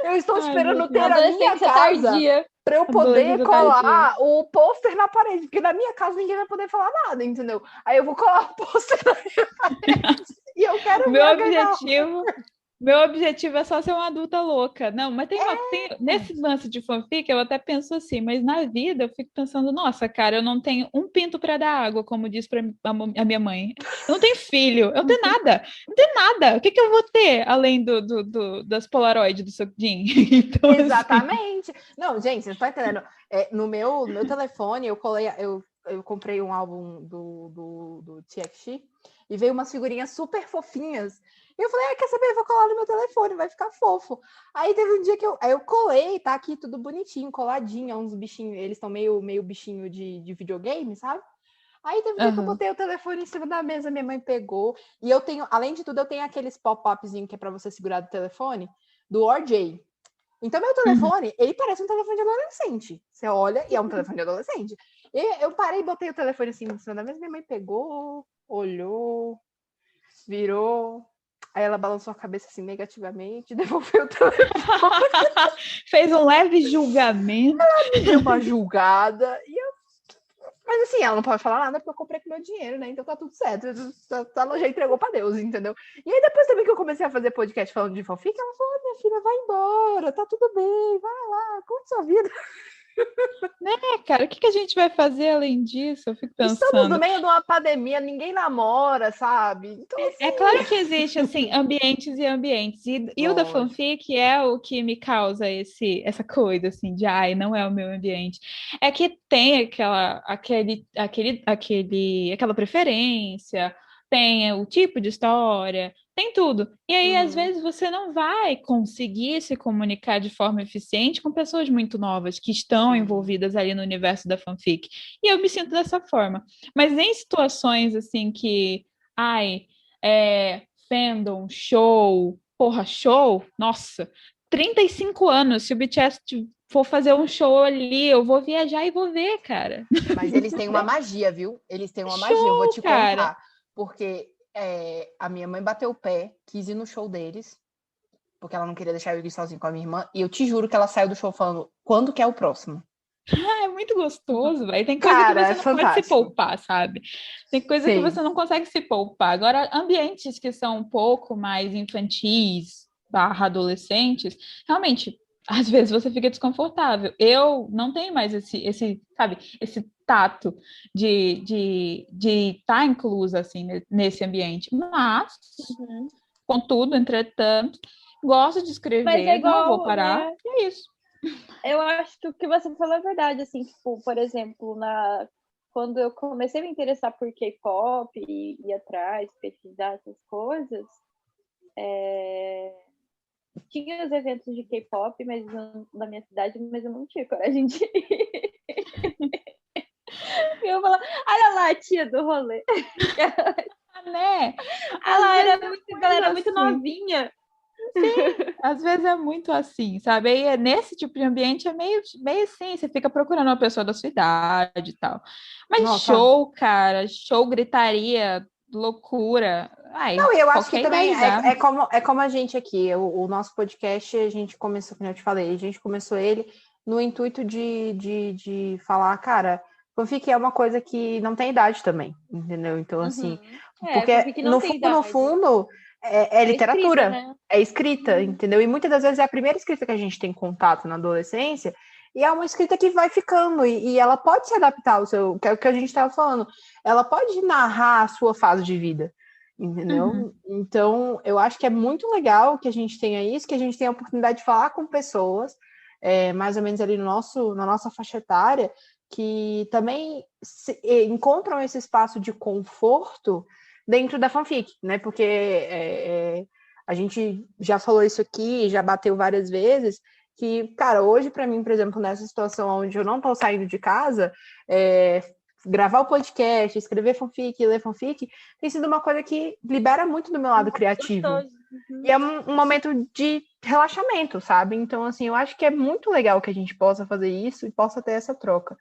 Eu estou esperando ter a minha Adolescência casa tardia. para eu poder Adolescência colar tardia. o pôster na parede, porque na minha casa ninguém vai poder falar nada, entendeu? Aí eu vou colar o pôster na minha parede e eu quero Meu ganhar. objetivo é só ser uma adulta louca. Não, mas nesse lance de fanfic, eu até penso assim, mas na vida eu fico pensando, nossa, cara, eu não tenho um pinto para dar água, como diz a minha mãe. Eu não tenho filho, eu não tenho nada. Não tenho nada. O que eu vou ter além das Polaroid do Sokjin? Então, Exatamente. Assim... Não, gente, vocês estão entendendo? No meu telefone, eu comprei um álbum do TXT e veio umas figurinhas super fofinhas. E eu falei, quer saber? Eu vou colar no meu telefone, vai ficar fofo. Aí teve um dia que eu colei, tá aqui tudo bonitinho, coladinho, uns bichinhos, eles estão meio bichinho de videogame, sabe? Aí teve um dia que eu botei o telefone em cima da mesa, minha mãe pegou. E eu tenho, além de tudo, eu tenho aqueles pop-upzinho que é pra você segurar do telefone, do RJ. Então, meu telefone, ele parece um telefone de adolescente. Você olha e é um telefone de adolescente. E eu parei e botei o telefone assim em cima da mesa, minha mãe pegou, olhou, virou. Aí ela balançou a cabeça assim negativamente, devolveu o telefone. fez um leve julgamento. Ela me deu uma julgada. Mas assim, ela não pode falar nada porque eu comprei com meu dinheiro, né? Então tá tudo certo. Ela já entregou pra Deus, entendeu? E aí depois também que eu comecei a fazer podcast falando de fanfic, ela falou, minha filha, vai embora, tá tudo bem, vai lá, curte sua vida. Cara, o que a gente vai fazer além disso? Eu fico Estamos no pensando. meio de uma pandemia, ninguém namora, sabe? Então, É claro que existe, assim, ambientes e ambientes. E o da lógico. fanfic é o que me causa essa coisa, assim, de, ai, não é o meu ambiente. É que tem aquela preferência, tem o tipo de história, tem tudo. E aí, às Uhum. vezes, você não vai conseguir se comunicar de forma eficiente com pessoas muito novas que estão Sim. envolvidas ali no universo da fanfic. E eu me sinto dessa forma. Mas em situações, assim, que... Ai, fandom, show, porra, show, nossa, 35 anos, se o BTS for fazer um show ali, eu vou viajar e vou ver, cara. Mas eles têm uma magia, viu? Eles têm uma magia, eu vou Show, te cara. contar. Porque a minha mãe bateu o pé, quis ir no show deles, porque ela não queria deixar eu ir sozinho com a minha irmã, e eu te juro que ela saiu do show falando, quando que é o próximo? É muito gostoso, velho. Tem coisa que Cara, você é não pode se fantástico. poupar, sabe? Tem coisa que Sim. você não consegue se poupar. Agora, ambientes que são um pouco mais infantis, barra adolescentes, realmente, às vezes você fica desconfortável. Eu não tenho mais sabe, esse tato de estar inclusa, assim, nesse ambiente. Mas, Uhum. contudo, entretanto, gosto de Mas é escrever, não vou igual, parar, né? e é isso. Eu acho que o que você falou é verdade, assim, tipo, por exemplo, quando eu comecei a me interessar por K-pop e ir atrás, pesquisar essas coisas, tinha os eventos de K-pop na minha cidade, mas eu não tinha coragem de ir. E eu falava, olha lá a tia do rolê. Né? Às Ela vezes era é muito, muito galera muito assim. novinha. Às vezes é muito assim, sabe? Aí nesse tipo de ambiente é meio assim, você fica procurando uma pessoa da sua idade e tal. Mas Nossa. show, cara, show, gritaria, loucura. Ai, Não, e eu acho que qualquer também idade dá. é como a gente aqui, o nosso podcast, a gente começou, como eu te falei, a gente começou ele no intuito de falar, cara, fanfic é uma coisa que não tem idade também, entendeu? Então, assim, Uhum. porque Fanfic não no tem fundo, no idade. fundo, é É escrita, literatura, né? é escrita, entendeu? E muitas das vezes é a primeira escrita que a gente tem contato na adolescência, e é uma escrita que vai ficando, e ela pode se adaptar ao seu, que é o que a gente estava falando, ela pode narrar a sua fase de vida. Uhum. Entendeu? Então, eu acho que é muito legal que a gente tenha isso, que a gente tenha a oportunidade de falar com pessoas, mais ou menos ali na nossa faixa etária, que também encontram esse espaço de conforto dentro da fanfic, né? Porque a gente já falou isso aqui, já bateu várias vezes, que, cara, hoje, para mim, por exemplo, nessa situação onde eu não estou saindo de casa, gravar o podcast, escrever fanfic, ler fanfic, tem sido uma coisa que libera muito do meu lado criativo. Gostoso. Uhum. E é um momento de relaxamento, sabe? Então, assim, eu acho que é muito legal que a gente possa fazer isso e possa ter essa troca.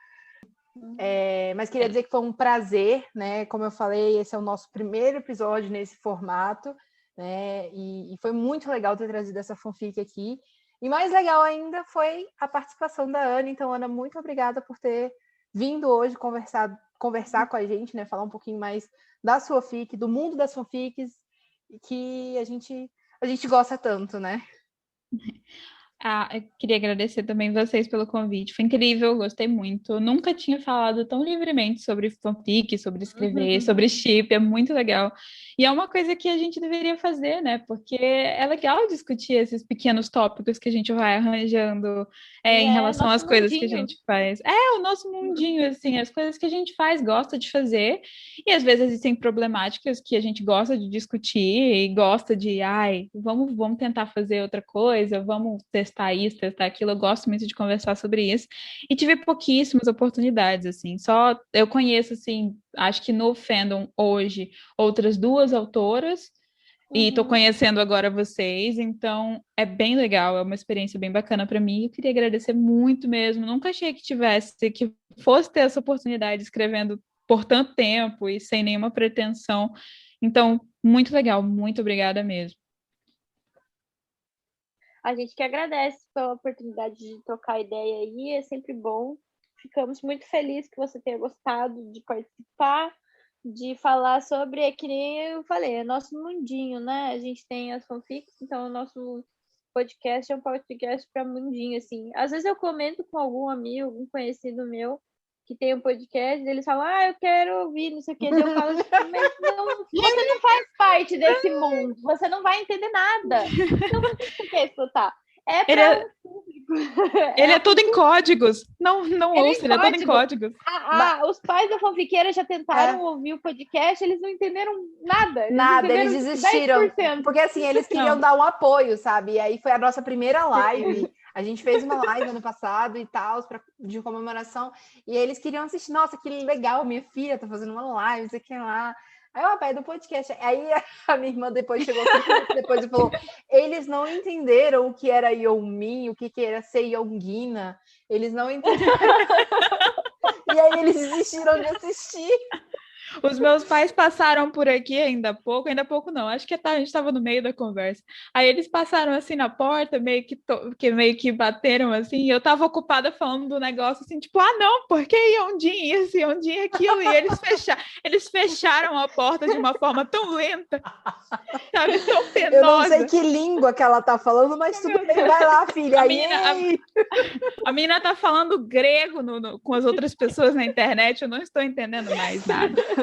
Mas queria dizer que foi um prazer, né? Como eu falei, esse é o nosso primeiro episódio nesse formato, né? E foi muito legal ter trazido essa fanfic aqui. E mais legal ainda foi a participação da Ana. Então, Ana, muito obrigada por ter vindo hoje conversar com a gente, né? Falar um pouquinho mais da sua fic, do mundo das fanfics, que a gente gosta tanto, né? Eu queria agradecer também vocês pelo convite. Foi incrível, gostei muito. Eu nunca tinha falado tão livremente sobre fanfic, sobre escrever, sobre chip, é muito legal. E é uma coisa que a gente deveria fazer, né? Porque é legal discutir esses pequenos tópicos que a gente vai arranjando em Né? relação às Nosso coisas que a mundinho. gente faz. É o nosso mundinho, assim, as coisas que a gente faz, gosta de fazer. E às vezes existem problemáticas que a gente gosta de discutir e gosta de, vamos tentar fazer outra coisa, vamos testar isso, testar aquilo. Eu gosto muito de conversar sobre isso. E tive pouquíssimas oportunidades, assim. Só eu conheço, assim, acho que no fandom hoje, outras duas autoras. E estou conhecendo agora vocês, então é bem legal, é uma experiência bem bacana para mim. Eu queria agradecer muito mesmo. Nunca achei que fosse ter essa oportunidade escrevendo por tanto tempo e sem nenhuma pretensão. Então, muito legal, muito obrigada mesmo. A gente que agradece pela oportunidade de trocar ideia aí, é sempre bom. Ficamos muito felizes que você tenha gostado de participar, de falar sobre, é que nem eu falei, é nosso mundinho, né? A gente tem as fanfics, então é o nosso podcast é um podcast para mundinho, assim. Às vezes eu comento com algum amigo, algum conhecido meu que tem um podcast, eles falam, eu quero ouvir, não sei o que. Daí eu falo assim, mas não, você não faz parte desse mundo, você não vai entender nada. Então por que você quer escutar? É para Ele é tudo em códigos. Não ouça, ele é todo em código. códigos. Os pais da fanfiqueira já tentaram ouvir o podcast, eles não entenderam nada. Eles desistiram. 10%. Porque assim, eles queriam dar um apoio, sabe? E aí foi a nossa primeira live. A gente fez uma live ano passado e tal, de comemoração. E eles queriam assistir. Nossa, que legal, minha filha tá fazendo uma live, não sei o que lá. Aí eu pai do podcast. Aí a minha irmã depois chegou depois e falou: eles não entenderam o que era Yeonmin, o que era ser Yeongina. Eles não entenderam. E aí eles desistiram de assistir. Os meus pais passaram por aqui ainda há pouco não, acho que a gente estava no meio da conversa. Aí eles passaram assim na porta, meio que bateram assim, e eu estava ocupada falando do negócio assim, tipo, não, porque Yeonjin isso, Yeonjin aquilo, e eles fecharam a porta de uma forma tão lenta, sabe, tão penosa. Eu não sei que língua que ela tá falando, mas tudo bem, vai lá, filha. A menina tá falando grego com as outras pessoas na internet, eu não estou entendendo mais nada.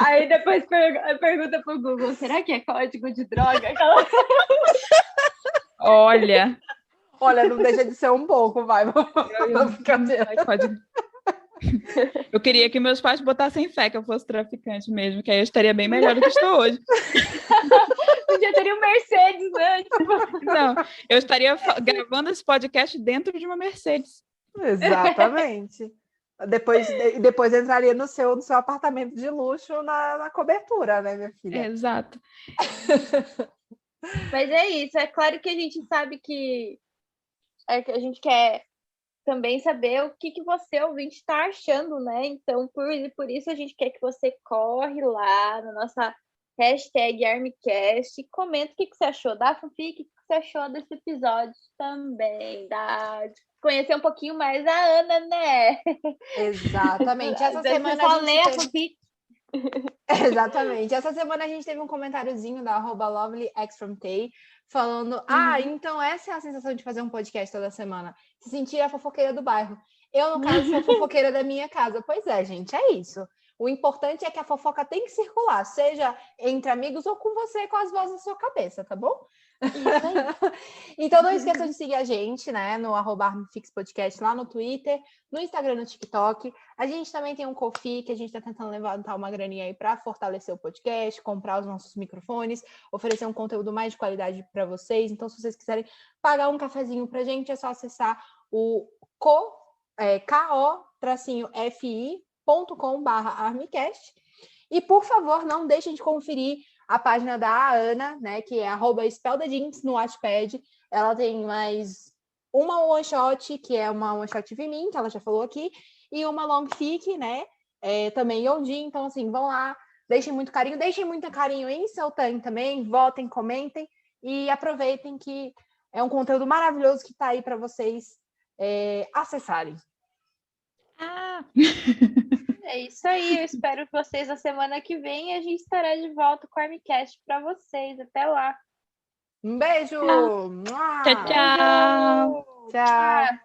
Aí depois pergunta pro Google, será que é código de droga? Olha, não deixa de ser um pouco, vai. Eu queria que meus pais botassem fé que eu fosse traficante mesmo, que aí eu estaria bem melhor do que estou hoje. Já teria um Mercedes, né? Não, eu estaria gravando esse podcast dentro de uma Mercedes. Exatamente. Depois entraria no seu apartamento de luxo na cobertura, né, minha filha? Exato. Mas é isso. É claro que a gente sabe que a gente quer também saber o que você, ouvinte, está achando, né? Então, por isso a gente quer que você corre lá na nossa hashtag ArmyCast e comenta o que você achou da fanfic, o que você achou desse episódio também, de conhecer um pouquinho mais a Ana, né? Exatamente. Essa semana a gente teve... Exatamente. Essa semana a gente teve um comentáriozinho da @lovelyxfromtay falando, então essa é a sensação de fazer um podcast toda semana. Se sentir a fofoqueira do bairro. Eu, no caso, sou fofoqueira da minha casa. Pois é, gente, é isso. O importante é que a fofoca tem que circular, seja entre amigos ou com você, com as vozes da sua cabeça, tá bom? Então não esqueça de seguir a gente, né, no @armfixpodcast lá no Twitter, no Instagram, no TikTok. A gente também tem um Ko-fi que a gente tá tentando levantar uma graninha aí para fortalecer o podcast, comprar os nossos microfones, oferecer um conteúdo mais de qualidade para vocês. Então, se vocês quiserem pagar um cafezinho pra gente, é só acessar o ko-fi.com/armicast. E, por favor, não deixem de conferir a página da Ana, né, que é @spellthejeans no Wattpad. Ela tem mais uma one shot, que é uma one shot Vimin, que ela já falou aqui, e uma long fic, né, também Yeonjin. Então, assim, vão lá, deixem muito carinho em seu tanque também, votem, comentem e aproveitem que é um conteúdo maravilhoso que tá aí para vocês acessarem. É isso aí, eu espero vocês na semana que vem e a gente estará de volta com o ArmyCast para vocês. Até lá. Um beijo! Tchau, tchau! Tchau!